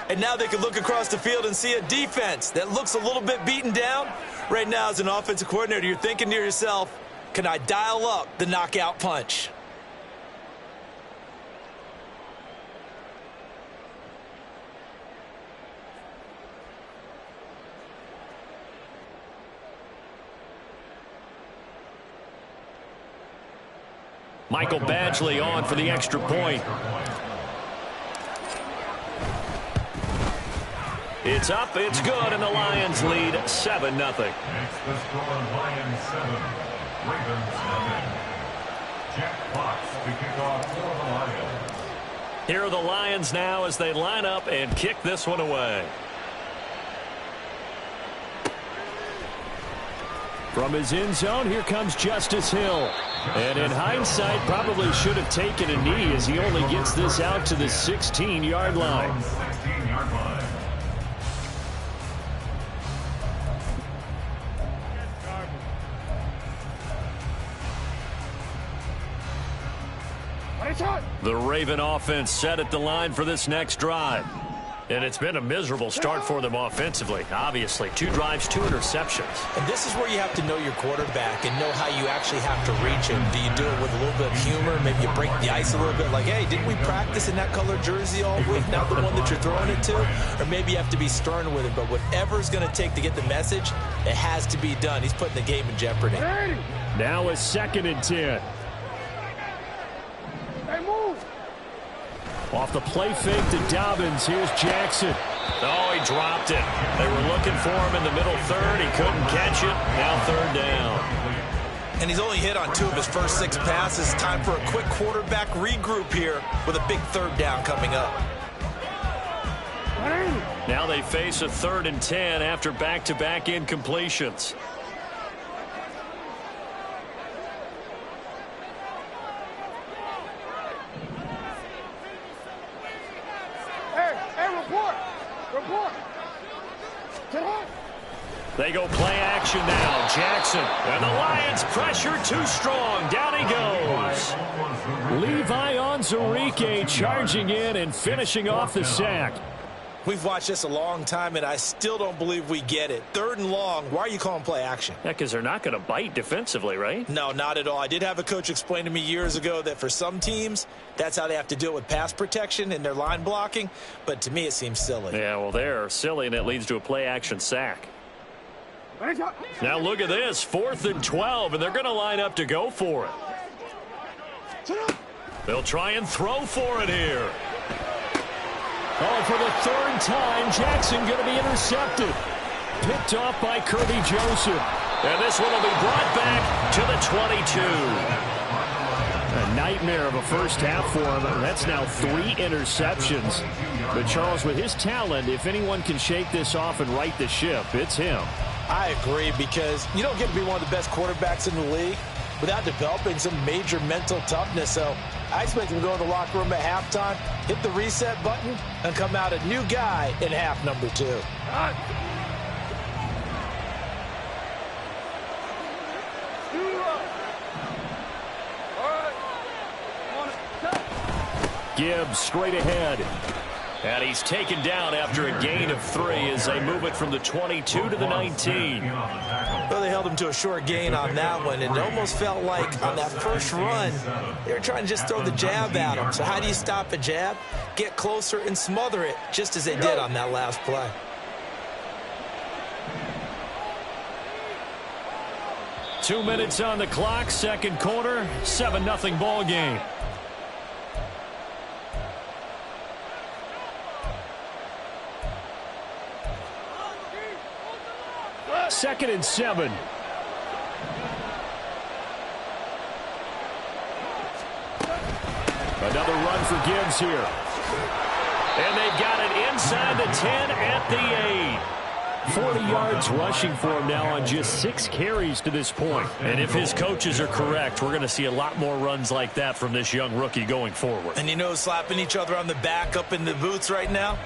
And now they can look across the field and see a defense that looks a little bit beaten down. Right now, as an offensive coordinator, you're thinking to yourself, can I dial up the knockout punch? Michael Badgley on for the extra point. It's up, it's good, and the Lions lead 7-0. Next, the score, Lions 7, Ravens 7. Jack Fox to kick off for the Lions. Here are the Lions now as they line up and kick this one away. From his end zone, here comes Justice Hill. And in hindsight, probably should have taken a knee as he only gets this out to the 16-yard line. 16-yard line. The Raven offense set at the line for this next drive. And it's been a miserable start for them offensively. Obviously, 2 drives, 2 interceptions. And this is where you have to know your quarterback and know how you actually have to reach him. Do you do it with a little bit of humor? Maybe you break the ice a little bit like, hey, didn't we practice in that color jersey all week? Not the one that you're throwing it to? Or maybe you have to be stern with him. But whatever it's going to take to get the message, it has to be done. He's putting the game in jeopardy. Now a 2nd and 10. Hey, move! Off the play fake to Dobbins. Here's Jackson. Oh, he dropped it. They were looking for him in the middle third. He couldn't catch it. Now third down. And he's only hit on 2 of his first 6 passes. Time for a quick quarterback regroup here with a big third down coming up. Now they face a 3rd and 10 after back-to-back incompletions. Report. They go play action now. Jackson. And the Lions pressure too strong. Down he goes. Levi Onwuzurike charging in and finishing off the sack. We've watched this a long time, and I still don't believe we get it. 3rd and long. Why are you calling play action? Yeah, because they're not going to bite defensively, right? No, not at all. I did have a coach explain to me years ago that for some teams, that's how they have to deal with pass protection and their line blocking. But to me, it seems silly. Yeah, well, they're silly, and it leads to a play action sack. Now look at this. 4th and 12, and they're going to line up to go for it. They'll try and throw for it here. Oh, for the 3rd time, Jackson going to be intercepted. Picked off by Kirby Joseph. And this one will be brought back to the 22. A nightmare of a first half for him. That's now 3 interceptions. But Charles, with his talent, if anyone can shake this off and right the ship, it's him. I agree, because you don't get to be one of the best quarterbacks in the league without developing some major mental toughness. So I expect him to go in the locker room at halftime, hit the reset button, and come out a new guy in half number 2. Gibbs straight ahead. And he's taken down after a gain of 3 as they move it from the 22 to the 19. Well, they held him to a short gain on that one. It almost felt like on that first run, they were trying to just throw the jab at him. So how do you stop a jab? Get closer and smother it, just as they did on that last play. Two minutes on the clock, second quarter, 7-0 ball game. Second and 7. Another run for Gibbs here. And they've got it inside the 10 at the 8. 40 yards rushing for him now on just 6 carries to this point. And if his coaches are correct, we're going to see a lot more runs like that from this young rookie going forward. And you know, slapping each other on the back up in the boots right now?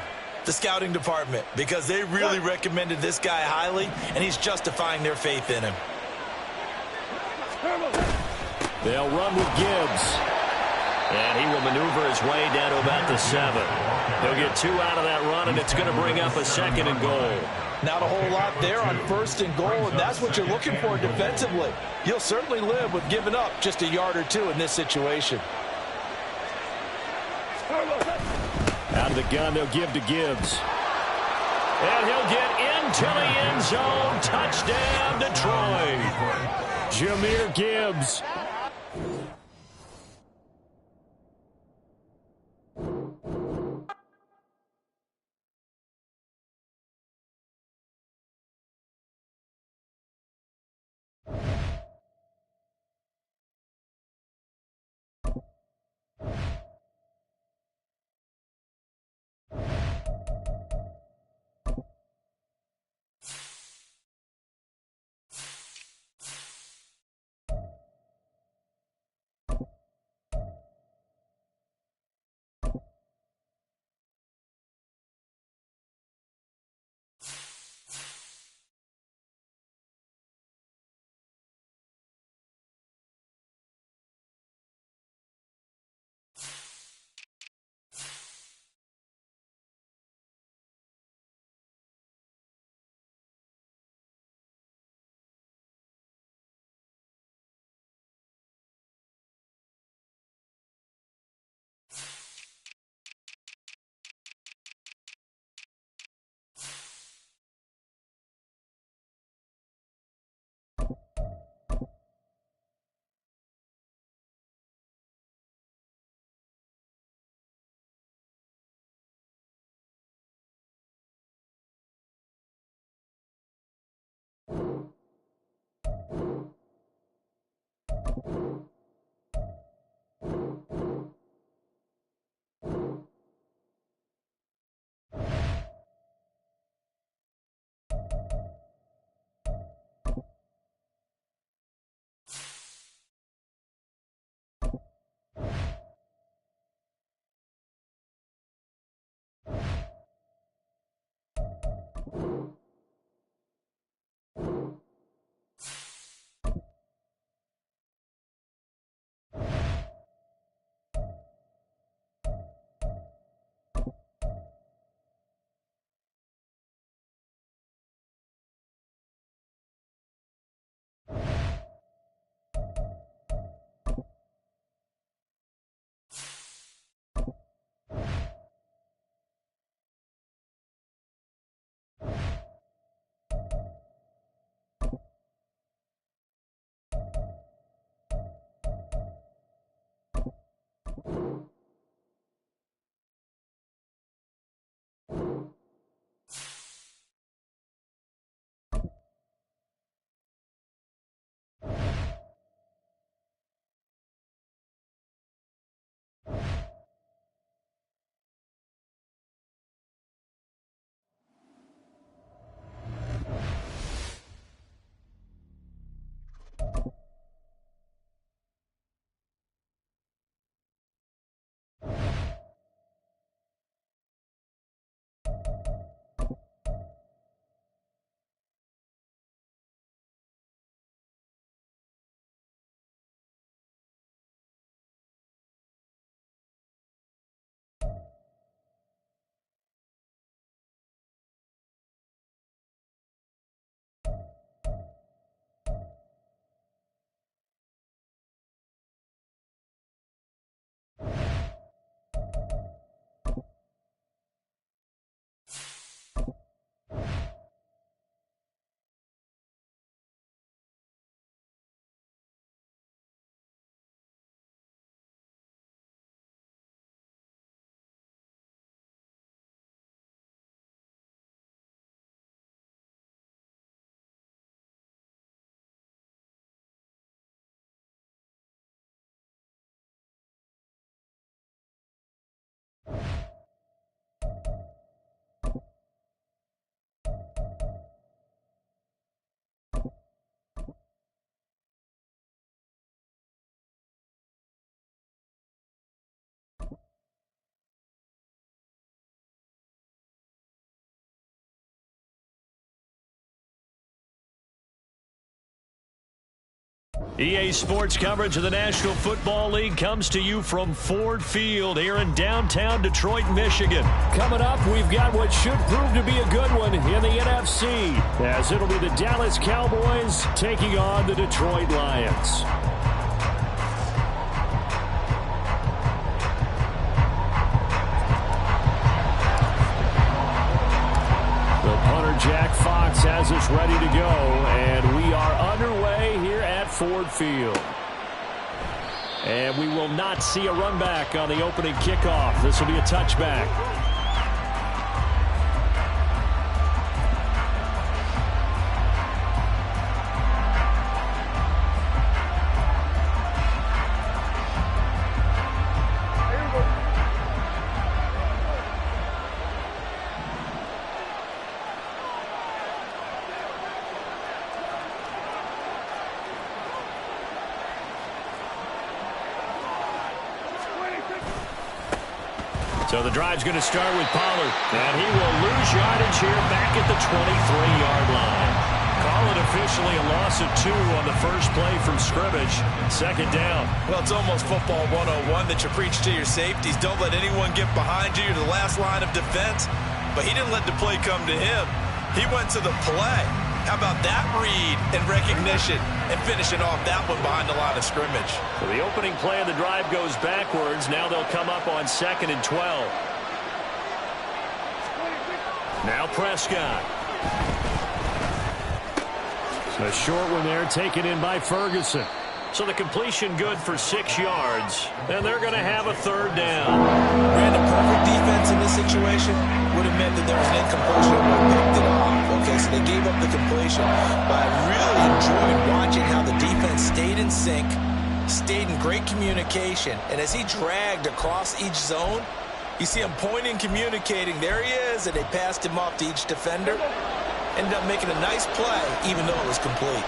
The scouting department, because they really recommended this guy highly, and he's justifying their faith in him. They'll run with Gibbs. And he will maneuver his way down to about the 7. He'll get 2 out of that run, and it's going to bring up a 2nd and goal. Not a whole lot there on 1st and goal, and that's what you're looking for defensively. You'll certainly live with giving up just a yard or 2 in this situation. Out of the gun, they'll give to Gibbs. And he'll get into the end zone. Touchdown, Detroit. Jahmyr Gibbs. EA Sports coverage of the National Football League comes to you from Ford Field here in downtown Detroit, Michigan. Coming up, we've got what should prove to be a good one in the NFC, as it'll be the Dallas Cowboys taking on the Detroit Lions. The punter, Jack Fox, has us ready to go, and we are underway here at Ford Field. And we will not see a run back on the opening kickoff. This will be a touchback. So the drive's going to start with Pollard, and he will lose yardage here back at the 23-yard line. Call it officially a loss of 2 on the first play from scrimmage. Second down. Well, it's almost football 101 that you preach to your safeties. Don't let anyone get behind you. You're the last line of defense. But he didn't let the play come to him. He went to the play. How about that read and recognition and finishing off that one behind the line of scrimmage? So the opening play of the drive goes backwards. Now they'll come up on 2nd and 12. Now Prescott. A short one there, taken in by Ferguson. So the completion good for 6 yards, and they're going to have a third down. Brandon, perfect defense in this situation would have meant that there was an incompletion and would have picked it off. Okay, so they gave up the completion. But I really enjoyed watching how the defense stayed in sync, stayed in great communication. And as he dragged across each zone, you see him pointing, communicating. There he is, and they passed him off to each defender. Ended up making a nice play, even though it was complete.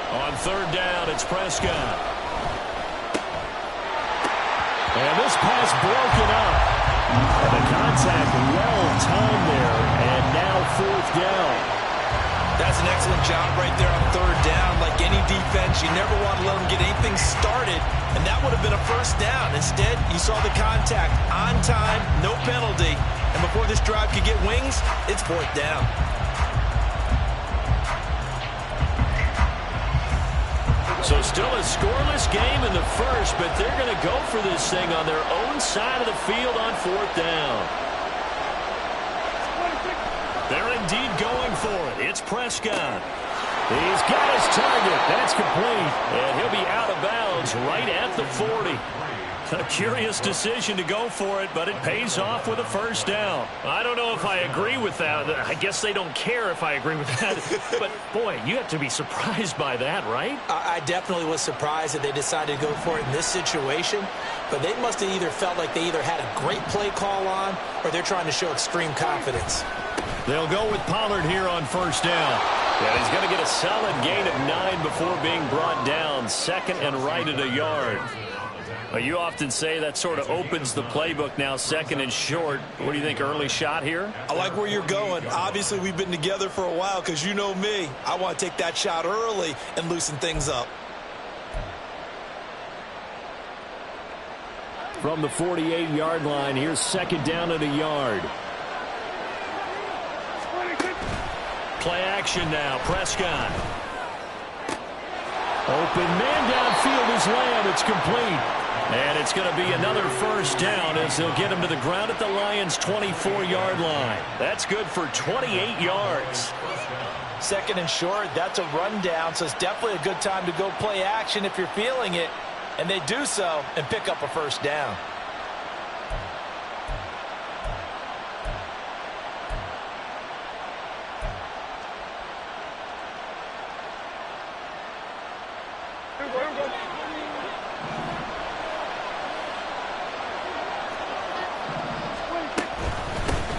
On third down, it's Prescott. And this pass broken up. And the contact well-timed there, and now fourth down. That's an excellent job right there on third down. Like any defense, you never want to let them get anything started, and that would have been a first down. Instead, you saw the contact on time, no penalty, and before this drive could get wings, it's fourth down. So still a scoreless game in the first, but they're going to go for this thing on their own side of the field on fourth down. They're indeed going for it. It's Prescott. He's got his target. That's complete. And he'll be out of bounds right at the 40. A curious decision to go for it, but it pays off with a first down. I don't know if I agree with that. I guess they don't care if I agree with that. But, boy, you have to be surprised by that, right? I definitely was surprised that they decided to go for it in this situation. But they must have either felt like they either had a great play call on or they're trying to show extreme confidence. They'll go with Pollard here on first down. And he's going to get a solid gain of 9 before being brought down. Second and right at a yard. Well, you often say that sort of opens the playbook now, second and short. What do you think, early shot here? I like where you're going. Obviously, we've been together for a while because you know me. I want to take that shot early and loosen things up. From the 48-yard line, here's second down at a yard. Play action now, Prescott. Open man downfield is Lamb. It's complete. And it's going to be another first down as they'll get him to the ground at the Lions' 24-yard line. That's good for 28 yards. Second and short, that's a rundown, so it's definitely a good time to go play action if you're feeling it. And they do so and pick up a first down.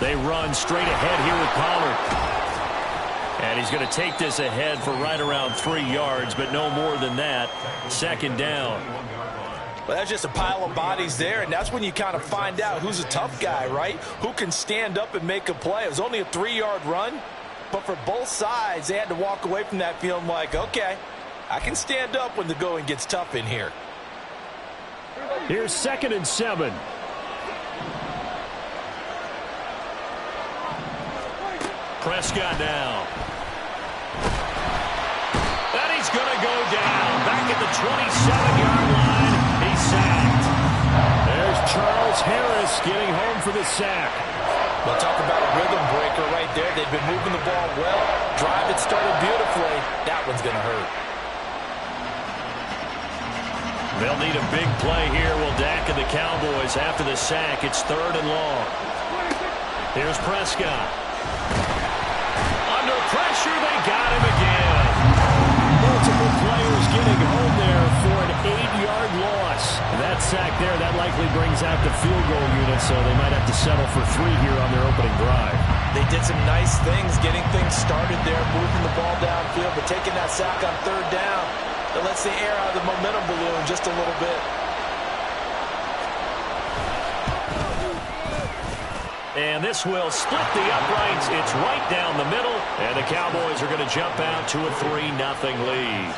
They run straight ahead here with Pollard. And he's going to take this ahead for right around 3 yards, but no more than that. Second down. Well, that's just a pile of bodies there, and that's when you kind of find out who's a tough guy, right? Who can stand up and make a play. It was only a 3-yard run, but for both sides, they had to walk away from that feeling like, okay, I can stand up when the going gets tough in here. Here's second and 7. Prescott now. And he's going to go down. Back at the 27-yard line. He's sacked. There's Charles Harris getting home for the sack. We'll talk about a rhythm breaker right there. They've been moving the ball well. Drive it started beautifully. That one's going to hurt. They'll need a big play here. Will Dak and the Cowboys after the sack. It's third and long. Here's Prescott. Under pressure, they got him again. Multiple players getting home there for an 8-yard loss. That sack there, that likely brings out the field goal unit, so they might have to settle for 3 here on their opening drive. They did some nice things getting things started there, moving the ball downfield, but taking that sack on third down, that lets the air out of the momentum balloon just a little bit. And this will split the uprights. It's right down the middle, and the Cowboys are going to jump out to a 3-0 lead.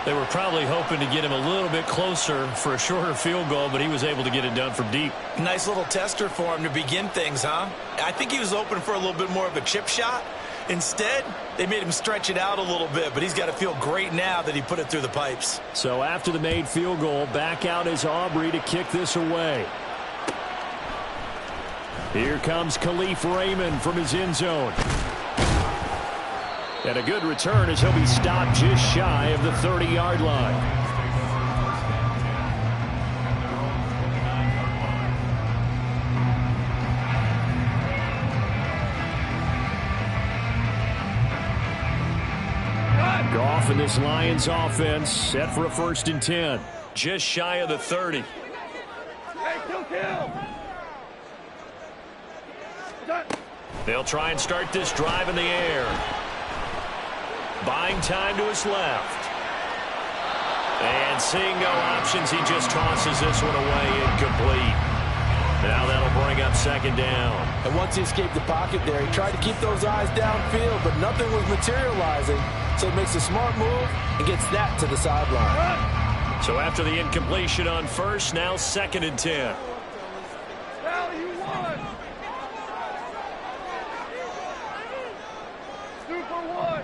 They were probably hoping to get him a little bit closer for a shorter field goal, but he was able to get it done from deep. Nice little tester for him to begin things, huh? I think he was open for a little bit more of a chip shot. Instead, they made him stretch it out a little bit, but he's got to feel great now that he put it through the pipes. So after the made field goal, back out is Aubrey to kick this away. Here comes Khalif Raymond from his end zone. And a good return as he'll be stopped just shy of the 30-yard line. off in this Lions offense, set for a 1st and 10. Just shy of the 30. Hey, kill. They'll try and start this drive in the air. Buying time to his left. And seeing no options, he just tosses this one away incomplete. Now that'll bring up 2nd down. And once he escaped the pocket there, he tried to keep those eyes downfield, but nothing was materializing. So he makes a smart move and gets that to the sideline. So after the incompletion on 1st, now 2nd and 10. Now you won. Super one.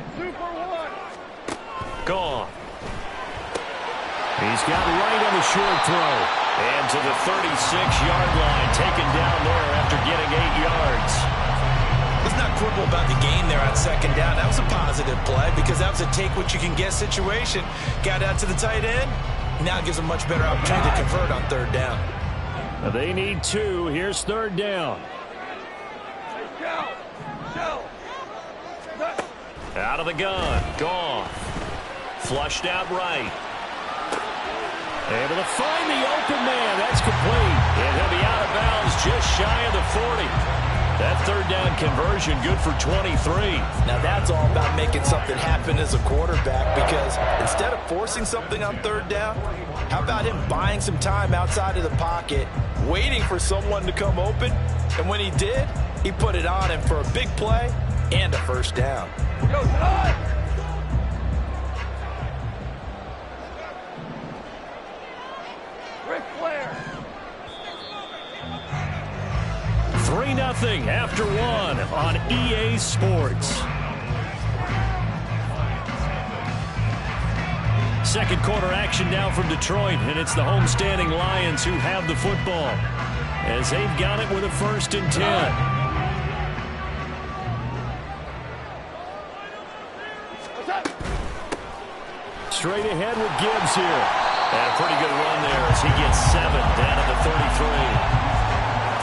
Gone. He's got right on the short throw. And to the 36-yard line, taken down there after getting 8 yards. Let's not quibble about the gain there on 2nd down. That was a positive play because that was a take-what-you-can-get situation. Got out to the tight end. Now gives a much better opportunity to convert on 3rd down. They need 2. Here's 3rd down. Hey, go. Out of the gun. Gone. Flushed out right. Able to find the open man. That's complete. And he'll be out of bounds just shy of the 40. That 3rd down conversion good for 23. Now that's all about making something happen as a quarterback, because instead of forcing something on 3rd down, how about him buying some time outside of the pocket, waiting for someone to come open, and when he did, he put it on him for a big play and a 1st down. Go, Todd. Ric Flair. 3-0 after 1 on EA Sports. 2nd quarter action now from Detroit, and it's the homestanding Lions who have the football as they've got it with a 1st and 10. Straight ahead with Gibbs here. And a pretty good run there as he gets 7 down at the 33.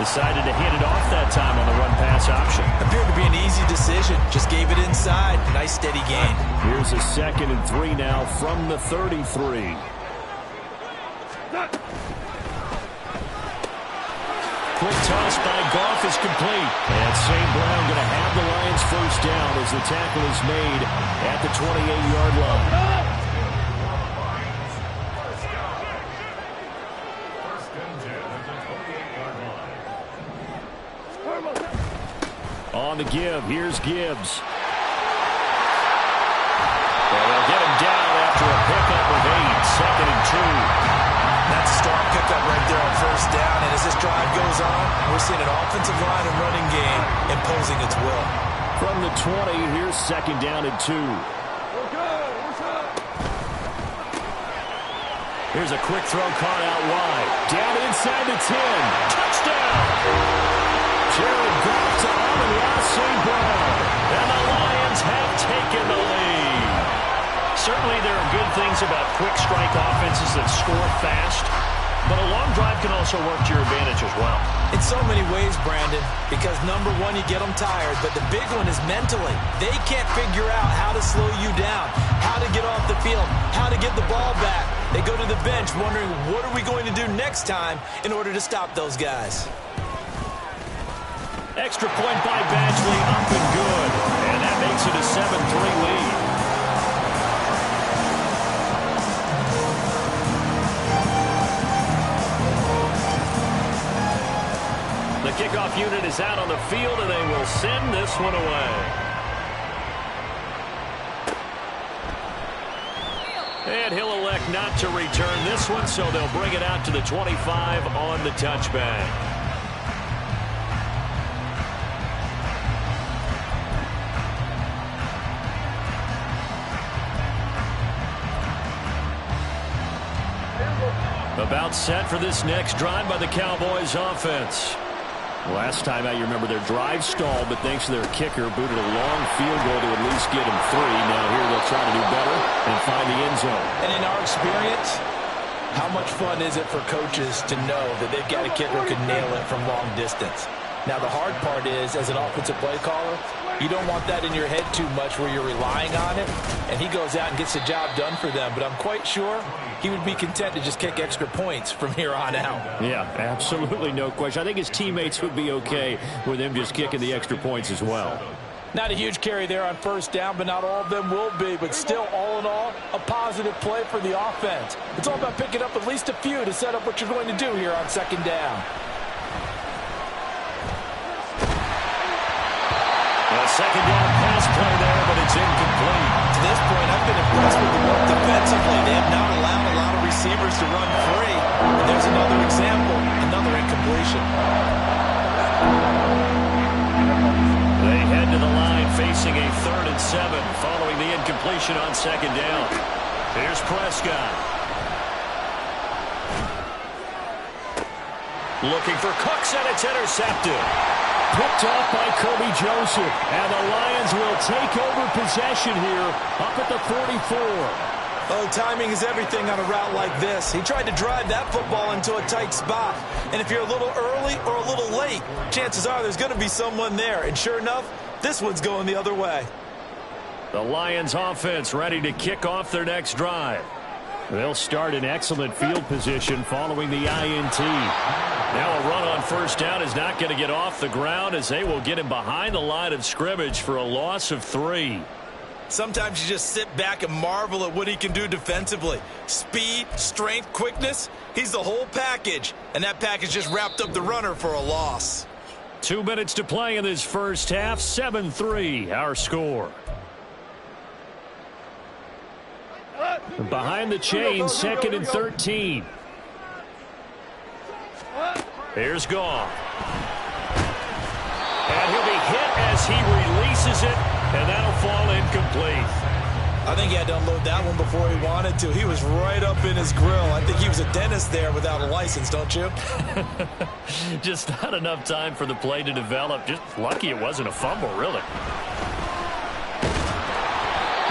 Decided to hand it off that time on the run-pass option. Appeared to be an easy decision. Just gave it inside. Nice, steady gain. Here's a 2nd and 3 now from the 33. Quick toss by Goff is complete. And St. Brown going to have the Lions 1st down as the tackle is made at the 28-yard line. On the give, here's Gibbs. Well, they'll get him down after a pickup of 8, 2nd and 2. That's a strong pickup right there on 1st down, and as this drive goes on, we're seeing an offensive line and running game imposing its will. From the 20, here's 2nd down and 2. Here's a quick throw caught out wide. Down inside the 10. Touchdown! Jared Goff to Amon-Ra St. Brown. And the Lions have taken the lead. Certainly there are good things about quick strike offenses that score fast, but a long drive can also work to your advantage as well. In so many ways, Brandon, because number one, you get them tired, but the big one is mentally. They can't figure out how to slow you down, how to get off the field, how to get the ball back. They go to the bench wondering, what are we going to do next time in order to stop those guys? Extra point by Badgley, up and good. And that makes it a 7-3 lead. The kickoff unit is out on the field, and they will send this one away. And he'll elect not to return this one, so they'll bring it out to the 25 on the touchback. About set for this next drive by the Cowboys offense. Last time out, you remember their drive stalled, but thanks to their kicker, booted a long field goal to at least get him 3. Now here they'll try to do better and find the end zone. And in our experience, how much fun is it for coaches to know that they've got a kicker who can nail it from long distance? Now the hard part is, as an offensive play caller, You don't want that in your head too much where you're relying on it, and he goes out and gets the job done for them. But I'm quite sure he would be content to just kick extra points from here on out. Yeah, absolutely no question. I think his teammates would be okay with him just kicking the extra points as well. Not a huge carry there on first down, but not all of them will be. But still, all in all, a positive play for the offense. It's all about picking up at least a few to set up what you're going to do here on second down. A second down pass play there, but it's incomplete. To this point, I've been impressed with the work defensively. They have not allowed a lot of receivers to run free. And there's another example, another incompletion. They head to the line facing a 3rd and 7 following the incompletion on second down. Here's Prescott. Looking for Cooks, and it's intercepted. Picked off by Kirby Joseph. And the Lions will take over possession here up at the 44. Oh, timing is everything on a route like this. He tried to drive that football into a tight spot. And if you're a little early or a little late, chances are there's going to be someone there. And sure enough, this one's going the other way. The Lions offense ready to kick off their next drive. They'll start in excellent field position following the INT. Now a run on first down is not going to get off the ground as they will get him behind the line of scrimmage for a loss of 3. Sometimes you just sit back and marvel at what he can do defensively. Speed, strength, quickness, he's the whole package. And that package just wrapped up the runner for a loss. 2 minutes to play in this first half. 7-3 our score. Behind the chain, 2nd and 13. Here's Goff. And he'll be hit as he releases it, and that'll fall incomplete. I think he had to unload that one before he wanted to. He was right up in his grill. I think he was a dentist there without a license, don't you? Just not enough time for the play to develop. Just lucky it wasn't a fumble, really.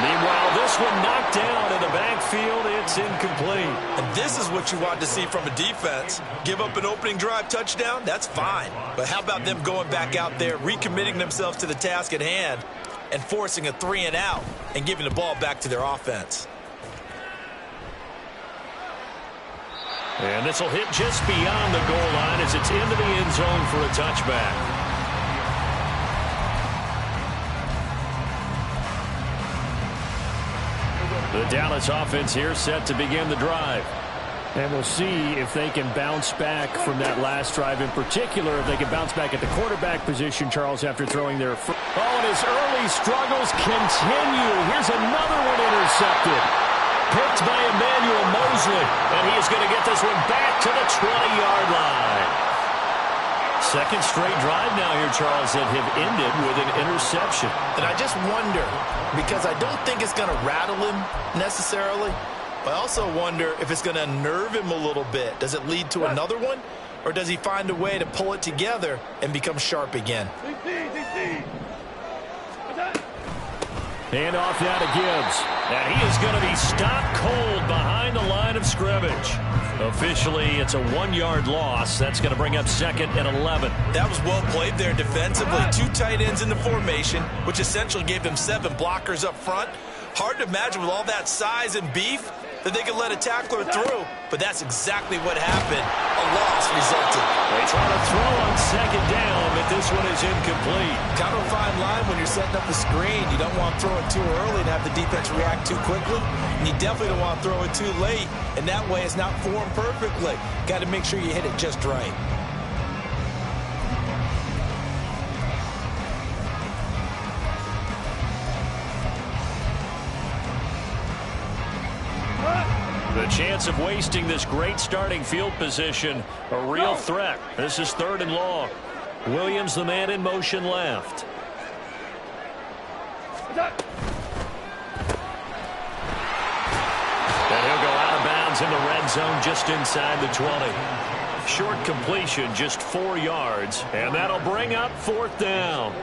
Meanwhile, this one knocked down in the backfield. It's incomplete. And this is what you want to see from a defense. Give up an opening drive touchdown, that's fine. But how about them going back out there, recommitting themselves to the task at hand, and forcing a 3-and-out and giving the ball back to their offense. And this will hit just beyond the goal line as it's into the end zone for a touchback. The Dallas offense here set to begin the drive. And we'll see if they can bounce back from that last drive in particular, if they can bounce back at the quarterback position, Charles, after throwing their first. Oh, and his early struggles continue. Here's another one intercepted. Picked by Emmanuel Mosley, and he is going to get this one back to the 20-yard line. Second straight drive now here, Charles, that have ended with an interception. And I just wonder, because I don't think it's going to rattle him necessarily, but I also wonder if it's going to unnerve him a little bit. Does it lead to another one, or does he find a way to pull it together and become sharp again? And off now to Gibbs. And he is going to be stopped cold behind the line of scrimmage. Officially, it's a 1-yard loss. That's going to bring up 2nd and 11. That was well played there defensively. 2 tight ends in the formation, which essentially gave them 7 blockers up front. Hard to imagine with all that size and beef that they could let a tackler through, but that's exactly what happened. A loss resulted. They try to throw on second down, but this one is incomplete. Kind of a fine line when you're setting up the screen. You don't want to throw it too early and have the defense react too quickly, and you definitely don't want to throw it too late, and that way it's not formed perfectly. Got to make sure you hit it just right. The chance of wasting this great starting field position, a real threat. This is 3rd and long. Williams, the man in motion left. And he'll go out of bounds in the red zone just inside the 20. Short completion, just 4 yards, and that'll bring up 4th down.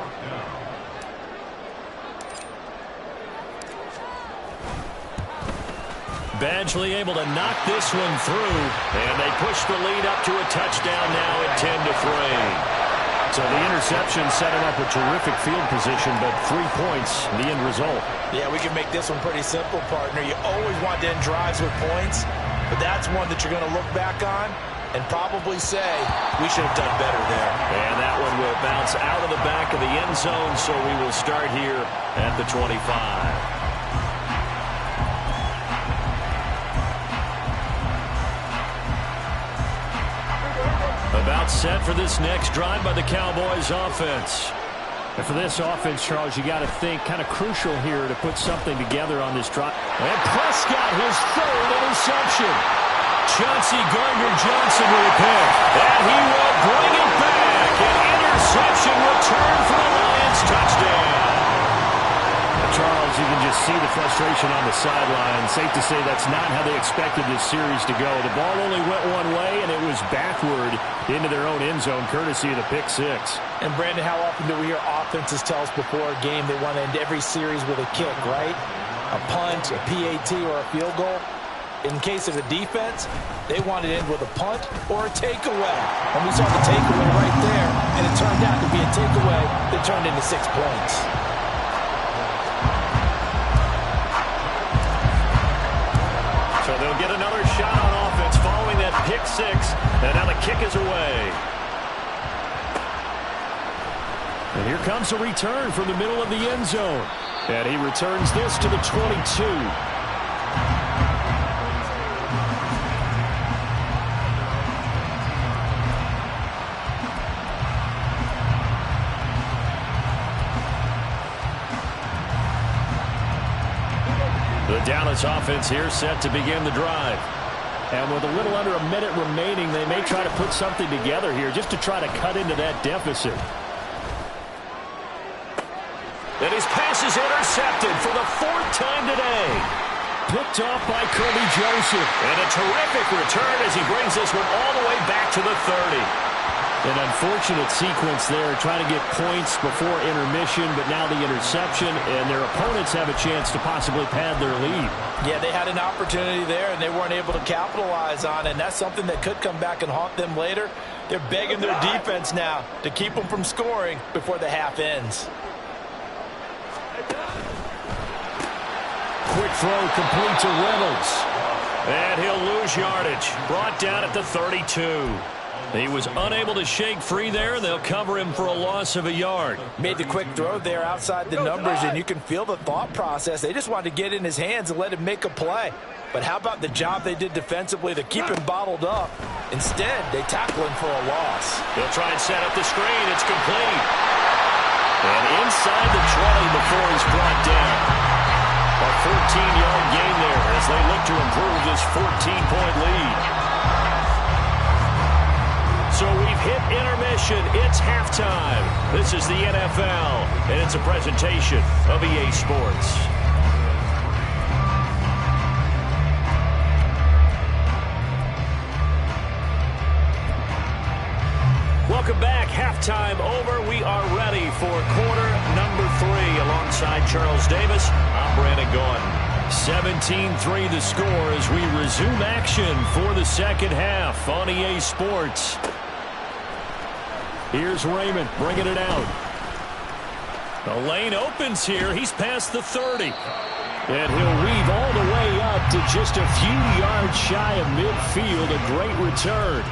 Badgley able to knock this one through, and they push the lead up to a touchdown now at 10-3. So the interception set him up a terrific field position, but 3 points, the end result. Yeah, we can make this one pretty simple, partner. You always want to end drives with points, but that's one that you're going to look back on and probably say, we should have done better there. And that one will bounce out of the back of the end zone, so we will start here at the 25. About set for this next drive by the Cowboys offense. And for this offense, Charles, you got to think kind of crucial here to put something together on this drive. And Prescott, his third interception. Chauncey Gardner-Johnson with a pick. And he will bring it back. An interception return for the Lions. Touchdown. Charles, you can just see the frustration on the sideline. Safe to say that's not how they expected this series to go. The ball only went one way, and it was backward into their own end zone, courtesy of the pick six. And, Brandon, how often do we hear offenses tell us before a game they want to end every series with a kick, right? A punt, a PAT, or a field goal. In case of a defense, they want to end with a punt or a takeaway. And we saw the takeaway right there, and it turned out to be a takeaway that turned into 6 points. So they'll get another shot on offense following that pick six, and now the kick is away. And here comes a return from the middle of the end zone. And he returns this to the 22. The Dallas offense here set to begin the drive. And with a little under a minute remaining, they may try to put something together here just to try to cut into that deficit. And his pass is intercepted for the 4th time today. Picked off by Kirby Joseph. And a terrific return as he brings this one all the way back to the 30. An unfortunate sequence there, trying to get points before intermission, but now the interception, and their opponents have a chance to possibly pad their lead. Yeah, they had an opportunity there, and they weren't able to capitalize on it, and that's something that could come back and haunt them later. They're begging their defense now to keep them from scoring before the half ends. Quick throw complete to Reynolds. And he'll lose yardage. Brought down at the 32. He was unable to shake free there. They'll cover him for a loss of a yard. Made the quick throw there outside the numbers, and you can feel the thought process. They just wanted to get in his hands and let him make a play. But how about the job they did defensively to keep him bottled up? Instead, they tackle him for a loss. They'll try and set up the screen. It's complete. And inside the 20 before he's brought down. A 14-yard gain there as they look to improve this 14-point lead. So we've hit intermission. It's halftime. This is the NFL, and it's a presentation of EA Sports. Welcome back. Halftime over. We are ready for quarter number 3 alongside Charles Davis. I'm Brandon Gordon. 17-3 the score as we resume action for the second half on EA Sports. Here's Raymond bringing it out. The lane opens here. He's past the 30. And he'll weave all the way up to just a few yards shy of midfield. A great return.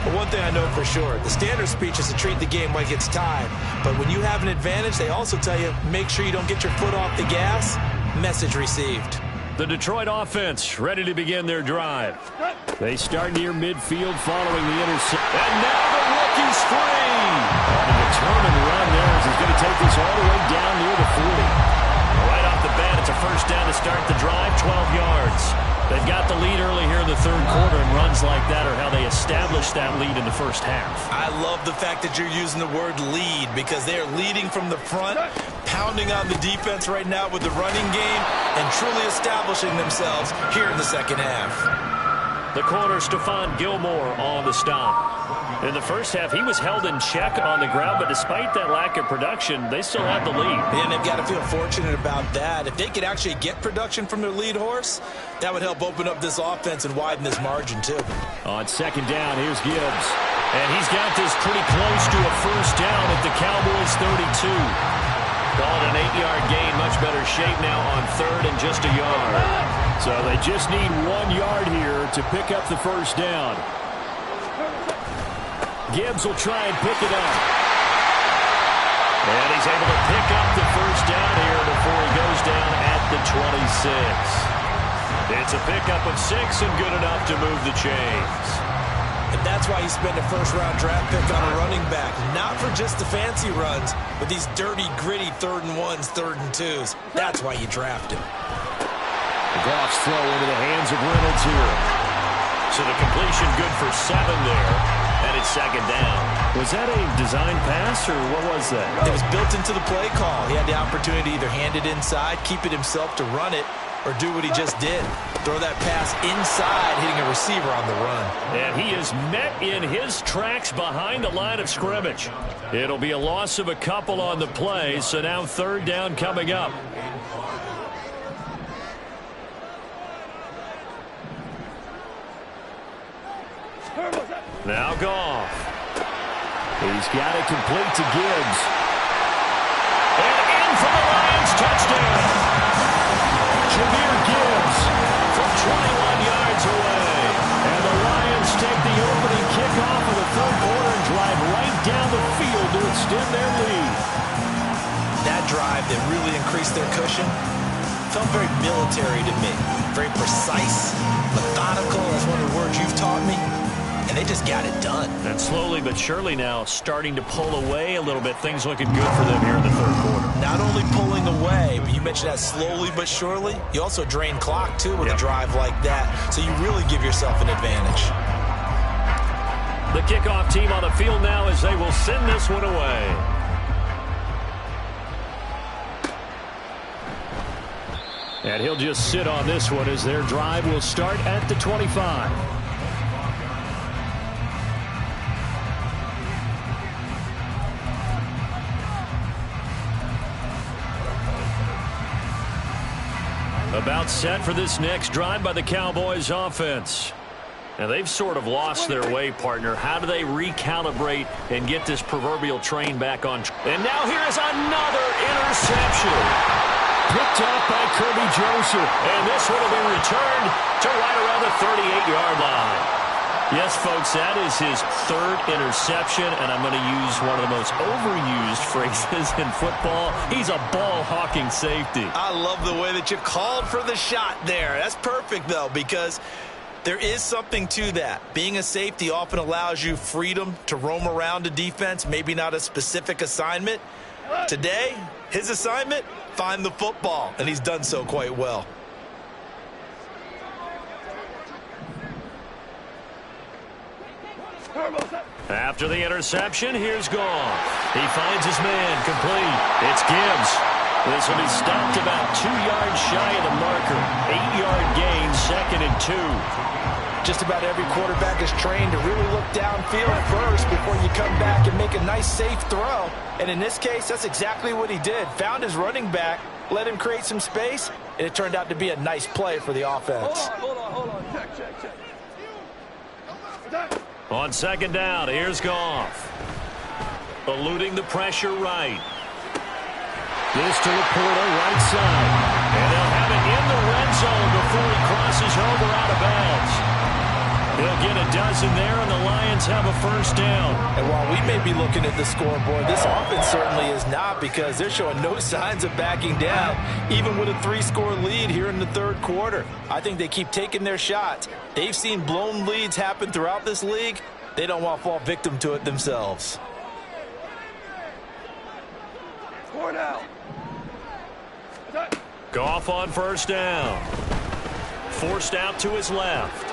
But one thing I know for sure, the standard speech is to treat the game like it's tied. But when you have an advantage, they also tell you, make sure you don't get your foot off the gas. Message received. The Detroit offense ready to begin their drive. They start near midfield following the interception. And now the rookie's free. And a determined run there as he's going to take this all the way down near the 40. Right off the bat, it's a first down to start the drive, 12 yards. They've got the lead early here in the third quarter, and runs like that are how they established that lead in the first half. I love the fact that you're using the word lead because they're leading from the front, pounding on the defense right now with the running game, and truly establishing themselves here in the second half. The corner, Stephon Gilmore on the stop. In the first half, he was held in check on the ground, but despite that lack of production, they still have the lead. And they've got to feel fortunate about that. If they could actually get production from their lead horse, that would help open up this offense and widen this margin, too. On second down, here's Gibbs. And he's got this pretty close to a first down at the Cowboys' 32. Call it an 8-yard gain. Much better shape now on third and just a yard. So they just need 1 yard here to pick up the first down. Gibbs will try and pick it up. And he's able to pick up the first down here before he goes down at the 26. It's a pickup of 6 and good enough to move the chains. And that's why you spend a first-round draft pick on a running back. Not for just the fancy runs, but these dirty, gritty 3rd and 1s, 3rd and 2s. That's why you draft him. Goff's throw into the hands of Reynolds here. So the completion good for 7 there. And it's second down. Was that a design pass, or what was that? It was built into the play call. He had the opportunity to either hand it inside, keep it himself to run it, or do what he just did. Throw that pass inside, hitting a receiver on the run. And he is met in his tracks behind the line of scrimmage. It'll be a loss of a couple on the play, so now third down coming up. Now Goff. He's got it complete to Gibbs. And in for the Lions, touchdown. Jahmyr Gibbs from 21 yards away. And the Lions take the opening kickoff of the third quarter and drive right down the field to extend their lead. That drive that really increased their cushion felt very military to me. Very precise, methodical. That's one of the words you've taught me. And they just got it done. And slowly but surely now starting to pull away a little bit. Things looking good for them here in the third quarter. Not only pulling away, but you mentioned that slowly but surely. You also drain clock, too, with a drive like that. So you really give yourself an advantage. The kickoff team on the field now as they will send this one away. And he'll just sit on this one as their drive will start at the 25. About set for this next drive by the Cowboys offense. Now they've sort of lost their way, partner. How do they recalibrate and get this proverbial train back on? And now here is another interception. Picked up by Kirby Joseph. And this one will be returned to right around the 38-yard line. Yes, folks, that is his third interception, and I'm going to use one of the most overused phrases in football. He's a ball-hawking safety. I love the way that you called for the shot there. That's perfect, though, because there is something to that. Being a safety often allows you freedom to roam around a defense, maybe not a specific assignment. Today, his assignment, find the football, and he's done so quite well. After the interception, here's Goff. He finds his man complete. It's Gibbs. This will be stopped about 2 yards shy of the marker. 8-yard gain, 2nd and 2. Just about every quarterback is trained to really look downfield first before you come back and make a nice, safe throw. And in this case, that's exactly what he did. Found his running back, let him create some space, and it turned out to be a nice play for the offense. Hold on. Check. On second down, here's Goff. Eluding the pressure right. This to Laporta, right side. And they'll have it in the red zone before he crosses over out of bounds. They'll get a dozen there, and the Lions have a first down. And while we may be looking at the scoreboard, this offense certainly is not, because they're showing no signs of backing down, even with a 3-score lead here in the third quarter. I think they keep taking their shots. They've seen blown leads happen throughout this league. They don't want to fall victim to it themselves. Score now. Goff on first down. Forced out to his left.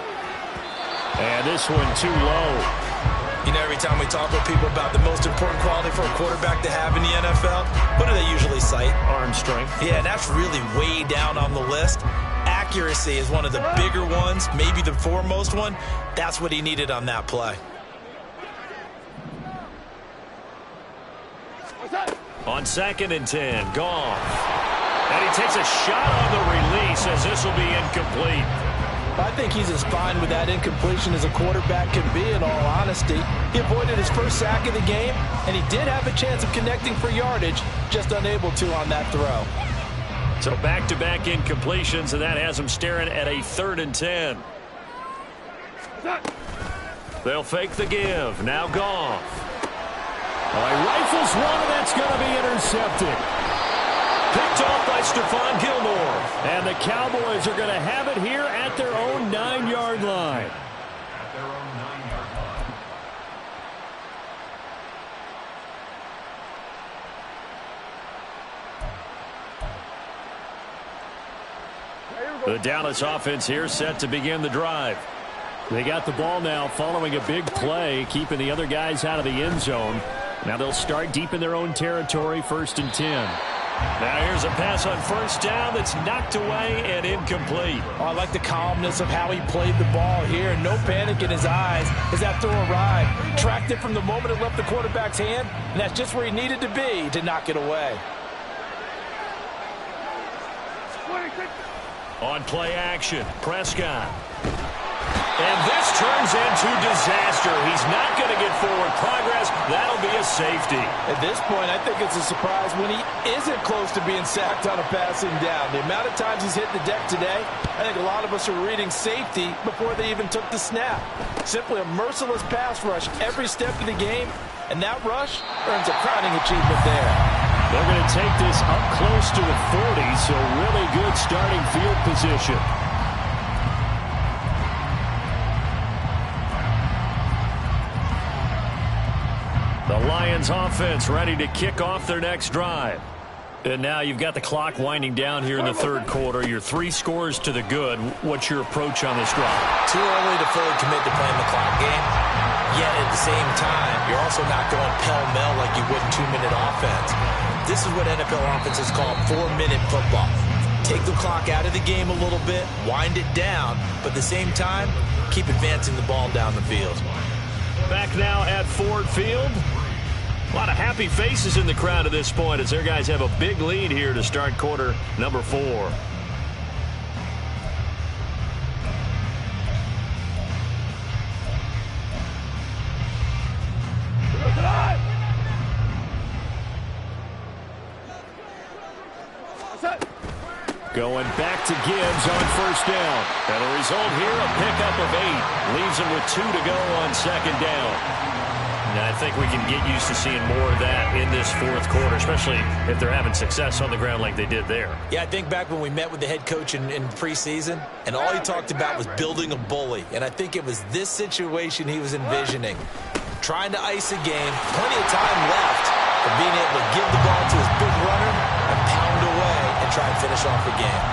And this one too low. You know, every time we talk with people about the most important quality for a quarterback to have in the NFL, what do they usually cite? Arm strength. Yeah, that's really way down on the list. Accuracy is one of the bigger ones, maybe the foremost one. That's what he needed on that play. On 2nd and 10, Goff. And he takes a shot on the release as this will be incomplete. I think he's as fine with that incompletion as a quarterback can be, in all honesty. He avoided his first sack of the game, and he did have a chance of connecting for yardage, just unable to on that throw. So back-to-back incompletions, and that has him staring at a 3rd and 10. They'll fake the give. Now Goff. He rifles one, and that's going to be intercepted. Picked off by Stephon Gilmore. And the Cowboys are going to have it here at their own 9-yard line. At their own 9-yard line. The Dallas offense here set to begin the drive. They got the ball now following a big play, keeping the other guys out of the end zone. Now they'll start deep in their own territory, 1st and 10. Now here's a pass on 1st down that's knocked away and incomplete. Oh, I like the calmness of how he played the ball here. No panic in his eyes as that throw arrived. Tracked it from the moment it left the quarterback's hand, and that's just where he needed to be to knock it away. On play action, Prescott. And this turns into disaster. He's not going to get forward progress. That'll be a safety. At this point, I think it's a surprise when he isn't close to being sacked on a passing down. The amount of times he's hit the deck today, I think a lot of us are reading safety before they even took the snap. Simply a merciless pass rush every step of the game, and that rush earns a crowning achievement there. They're going to take this up close to the 40, so really good starting field position. The Lions offense ready to kick off their next drive. And now you've got the clock winding down here in the 3rd quarter. Your 3 scores to the good. What's your approach on this drive? Too early to fully commit to playing the clock game. Yet at the same time, you're also not going pell-mell like you would in 2-minute offense. This is what NFL offenses call 4-minute football. Take the clock out of the game a little bit, wind it down, but at the same time, keep advancing the ball down the field. Back now at Ford Field. A lot of happy faces in the crowd at this point as their guys have a big lead here to start quarter number 4. Going back to Gibbs on 1st down. And the result here, a pickup of 8. Leaves them with 2 to go on 2nd down. And I think we can get used to seeing more of that in this 4th quarter, especially if they're having success on the ground like they did there. Yeah, I think back when we met with the head coach in preseason, and all he talked about was building a bully. And I think it was this situation he was envisioning. Trying to ice a game, plenty of time left, but being able to give the ball to his big runner and pound away and try and finish off the game.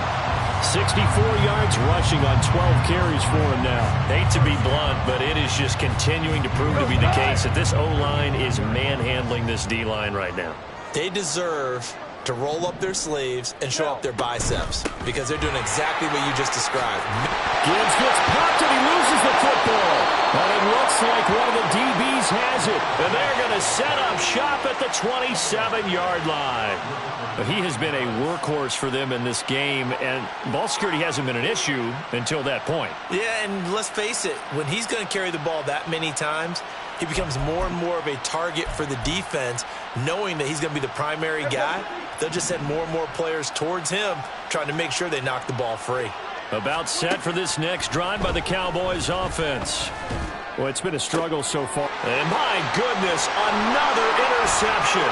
64 yards rushing on 12 carries for him now. Hate to be blunt, but it is just continuing to prove to be the case that this O-line is manhandling this D-line right now. They deserve to roll up their sleeves and show up their biceps because they're doing exactly what you just described. Gibbs gets popped and he loses the football. But it looks like one of the DBs has it. And they're going to set up shop at the 27-yard line. He has been a workhorse for them in this game, and ball security hasn't been an issue until that point. Yeah, and let's face it, when he's going to carry the ball that many times, he becomes more and more of a target for the defense, knowing that he's going to be the primary guy. They'll just send more and more players towards him, trying to make sure they knock the ball free. About set for this next drive by the Cowboys offense. Well, it's been a struggle so far. And my goodness, another interception.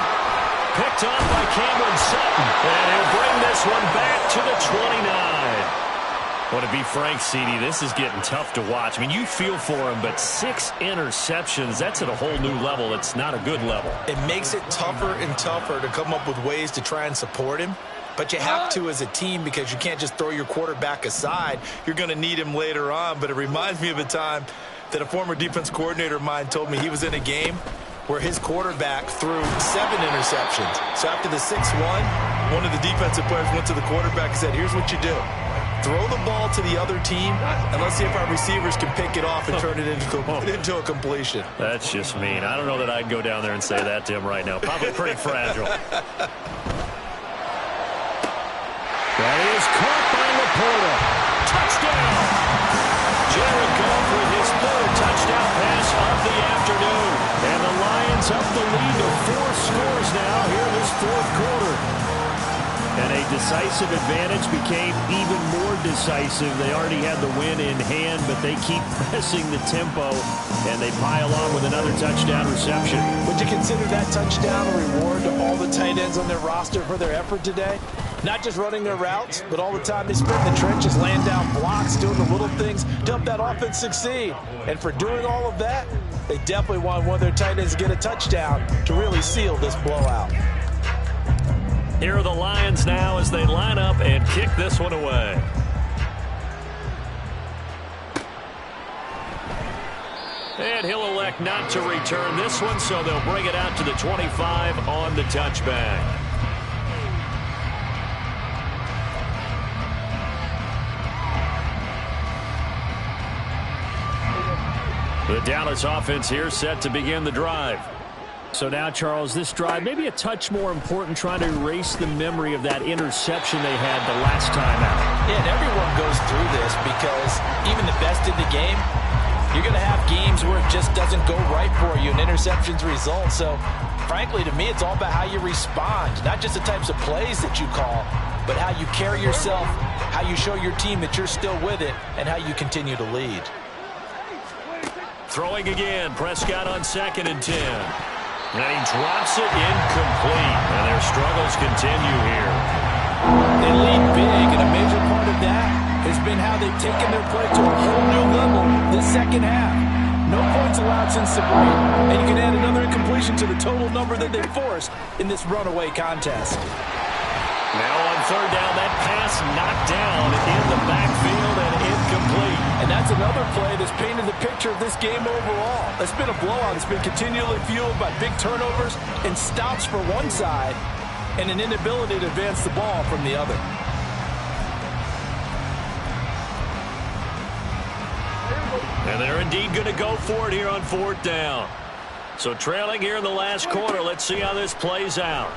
Picked off by Cameron Sutton. And he'll bring this one back to the 29. Well, to be frank, CD, this is getting tough to watch. I mean, you feel for him, but 6 interceptions, that's at a whole new level. It's not a good level. It makes it tougher and tougher to come up with ways to try and support him. But you have to as a team because you can't just throw your quarterback aside. You're going to need him later on. But it reminds me of a time that a former defense coordinator of mine told me he was in a game where his quarterback threw 7 interceptions. So after the 6-1, one of the defensive players went to the quarterback and said, here's what you do. Throw the ball to the other team, and let's see if our receivers can pick it off and turn it into a completion. That's just mean. I don't know that I'd go down there and say that to him right now. Probably pretty fragile. That is caught by Laporta. Touchdown! Lions up the lead to 4 scores now here in this fourth quarter. And a decisive advantage became even more decisive. They already had the win in hand, but they keep pressing the tempo, and they pile on with another touchdown reception. Would you consider that touchdown a reward to all the tight ends on their roster for their effort today? Not just running their routes, but all the time they spent in the trenches, laying down blocks, doing the little things to help that offense succeed. And for doing all of that, they definitely want one of their tight ends to get a touchdown to really seal this blowout. Here are the Lions now as they line up and kick this one away. And he'll elect not to return this one, so they'll bring it out to the 25 on the touchback. The Dallas offense here set to begin the drive. So now, Charles, this drive maybe a touch more important, trying to erase the memory of that interception they had the last time out. Yeah, and everyone goes through this because even the best in the game, you're going to have games where it just doesn't go right for you and interceptions result. So, frankly, to me, it's all about how you respond, not just the types of plays that you call, but how you carry yourself, how you show your team that you're still with it, and how you continue to lead. Throwing again, Prescott on 2nd and 10. And he drops it incomplete. And their struggles continue here. They lead big, and a major part of that has been how they've taken their play to a whole new level this second half. No points allowed since the break, and you can add another incompletion to the total number that they forced in this runaway contest. Now on 3rd down, that pass knocked down in the backfield and incomplete. And that's another play that's painted the picture of this game overall. It's been a blowout. It's been continually fueled by big turnovers and stops for one side and an inability to advance the ball from the other. And they're indeed going to go for it here on 4th down. So trailing here in the last quarter, let's see how this plays out.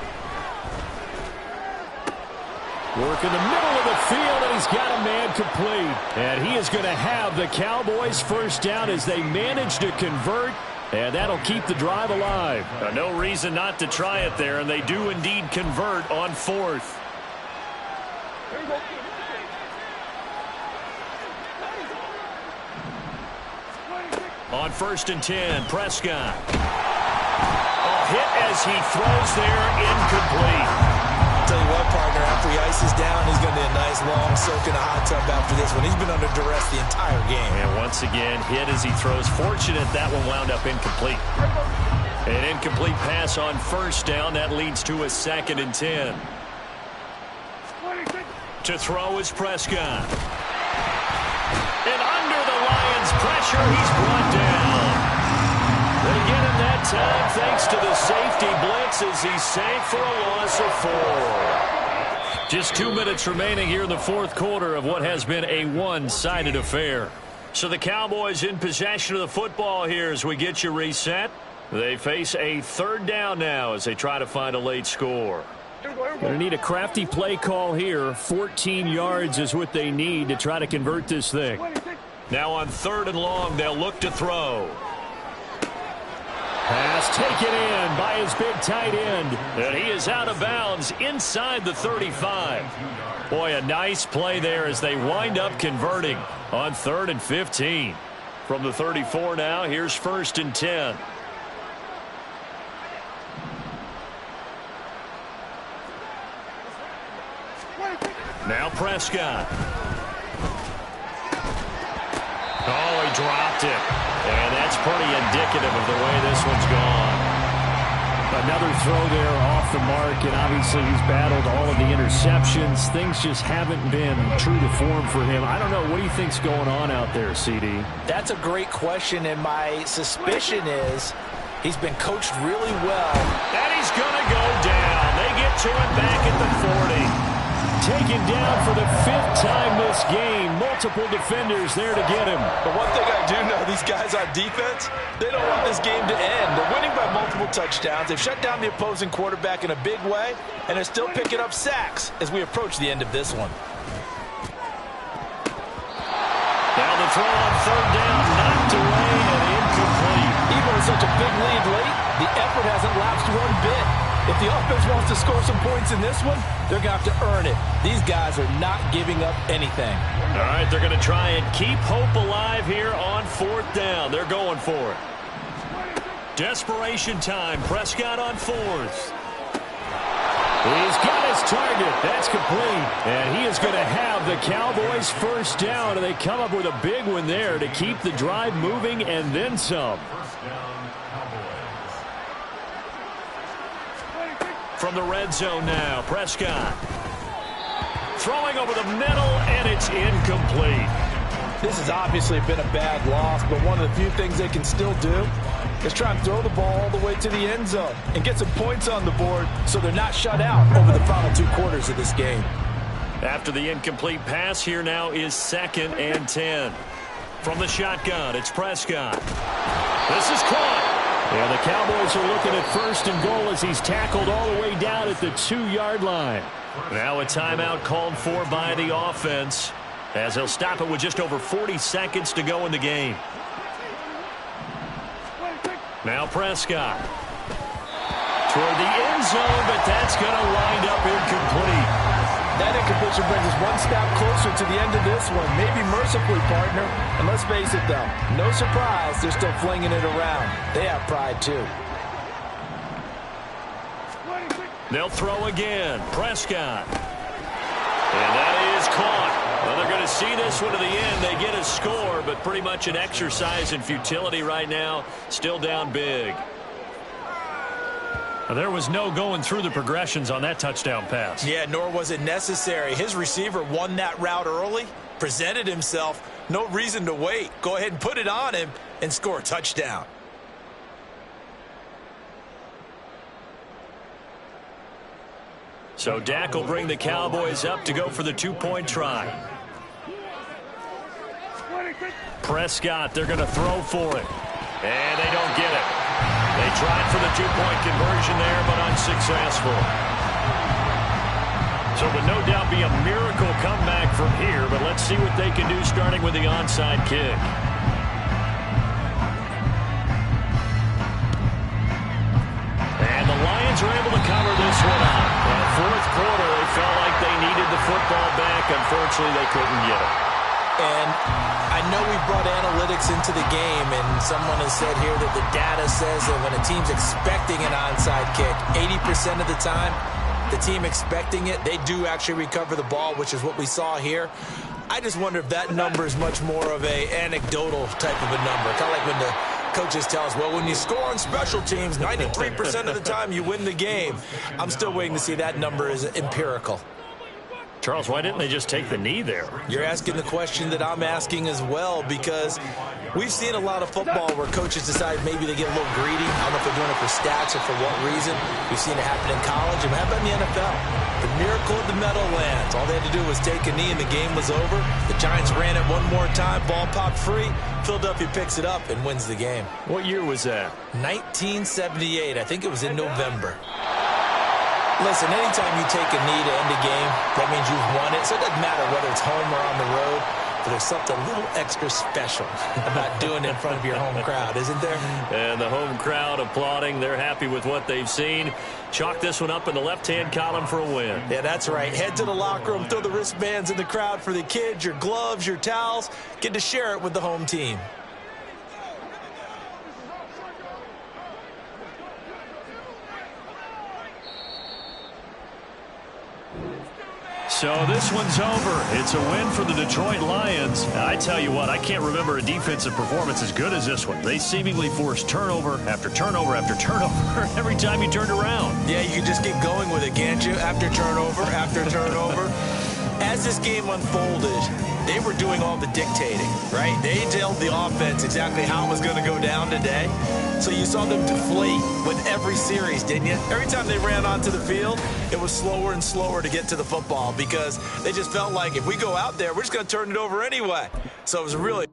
Work in the middle of the field, and he's got a man complete. And he is going to have the Cowboys' first down as they manage to convert, and that'll keep the drive alive. No reason not to try it there, and they do indeed convert on 4th. On 1st and 10, Prescott. Hit as he throws there, incomplete. Tell you what, partner, after he ices down, he's going to need a nice long soak in a hot tub after this one. He's been under duress the entire game. And once again, hit as he throws. Fortunate that one wound up incomplete. An incomplete pass on 1st down. That leads to a 2nd and 10. To throw is Prescott. And under the Lions' pressure, he's brought down. They get him that time thanks to the safety blitz as he sank for a loss of 4. Just 2 minutes remaining here in the 4th quarter of what has been a one-sided affair. So the Cowboys in possession of the football here as we get you reset. They face a 3rd down now as they try to find a late score. Going to need a crafty play call here. 14 yards is what they need to try to convert this thing. Now on 3rd and long, they'll look to throw. Pass taken in by his big tight end. And he is out of bounds inside the 35. Boy, a nice play there as they wind up converting on 3rd and 15. From the 34 now, here's 1st and 10. Now Prescott. Oh, he dropped it. And that's pretty indicative of the way this one's gone. Another throw there off the mark, and obviously he's battled all of the interceptions. Things just haven't been true to form for him. I don't know. What do you think's going on out there, CD? That's a great question, and my suspicion is he's been coached really well. And he's going to go down. They get to him back at the 40. Taken down for the 5th time this game. Multiple defenders there to get him. But one thing I do know, these guys on defense, they don't want this game to end. They're winning by multiple touchdowns. They've shut down the opposing quarterback in a big way, and they're still picking up sacks as we approach the end of this one. Now the throw on 3rd down, knocked away and incomplete. Even with such a big lead late, the effort hasn't lapsed one bit. If the offense wants to score some points in this one, they're going to have to earn it. These guys are not giving up anything. All right, they're going to try and keep hope alive here on 4th down. They're going for it. Desperation time. Prescott on 4th. He's got his target. That's complete. And he is going to have the Cowboys first down, and they come up with a big one there to keep the drive moving and then some. From the red zone now, Prescott. Throwing over the middle, and it's incomplete. This has obviously been a bad loss, but one of the few things they can still do is try and throw the ball all the way to the end zone and get some points on the board so they're not shut out over the final 2 quarters of this game. After the incomplete pass, here now is 2nd and 10. From the shotgun, it's Prescott. This is caught. Yeah, the Cowboys are looking at 1st and goal as he's tackled all the way down at the 2-yard line. Now a timeout called for by the offense, as he'll stop it with just over 40 seconds to go in the game. Now Prescott. Toward the end zone, but that's going to wind up incomplete. That incompletion brings us one step closer to the end of this one. Maybe mercifully, partner. And let's face it, though, no surprise, they're still flinging it around. They have pride, too. They'll throw again. Prescott. And that is caught. Well, they're going to see this one to the end. They get a score, but pretty much an exercise in futility right now. Still down big. There was no going through the progressions on that touchdown pass. Yeah, nor was it necessary. His receiver won that route early, presented himself. No reason to wait. Go ahead and put it on him and score a touchdown. So Dak will bring the Cowboys up to go for the 2-point try. Prescott, they're going to throw for it. And they don't get it. They tried for the 2-point conversion there, but unsuccessful. So it would no doubt be a miracle comeback from here, but let's see what they can do starting with the onside kick. And the Lions are able to cover this one up. In the 4th quarter, they felt like they needed the football back. Unfortunately, they couldn't get it. And I know we brought analytics into the game, and someone has said here that the data says that when a team's expecting an onside kick, 80% of the time, the team expecting it, they do actually recover the ball, which is what we saw here. I just wonder if that number is much more of a anecdotal type of a number. Kind of like when the coaches tell us, well, when you score on special teams, 93% of the time you win the game. I'm still waiting to see that number is empirical. Charles, why didn't they just take the knee there? You're asking the question that I'm asking as well, because we've seen a lot of football where coaches decide maybe they get a little greedy. I don't know if they're doing it for stats or for what reason. We've seen it happen in college and happen in the NFL. The miracle of the Meadowlands. All they had to do was take a knee and the game was over. The Giants ran it one more time. Ball popped free. Philadelphia picks it up and wins the game. What year was that? 1978. I think it was in November. Listen, anytime you take a knee to end a game, that means you've won it. So it doesn't matter whether it's home or on the road. But there's something a little extra special about doing it in front of your home crowd, isn't there? And the home crowd applauding. They're happy with what they've seen. Chalk this one up in the left-hand column for a win. Yeah, that's right. Head to the locker room, throw the wristbands in the crowd for the kids, your gloves, your towels. Get to share it with the home team. So this one's over. It's a win for the Detroit Lions. I tell you what, I can't remember a defensive performance as good as this one. They seemingly forced turnover after turnover after turnover every time you turned around. Yeah, you can just keep going with it, can't you? After turnover. As this game unfolded, they were doing all the dictating, right? They told the offense exactly how it was going to go down today. So you saw them deflate with every series, didn't you? Every time they ran onto the field, it was slower and slower to get to the football because they just felt like if we go out there, we're just going to turn it over anyway. So it was really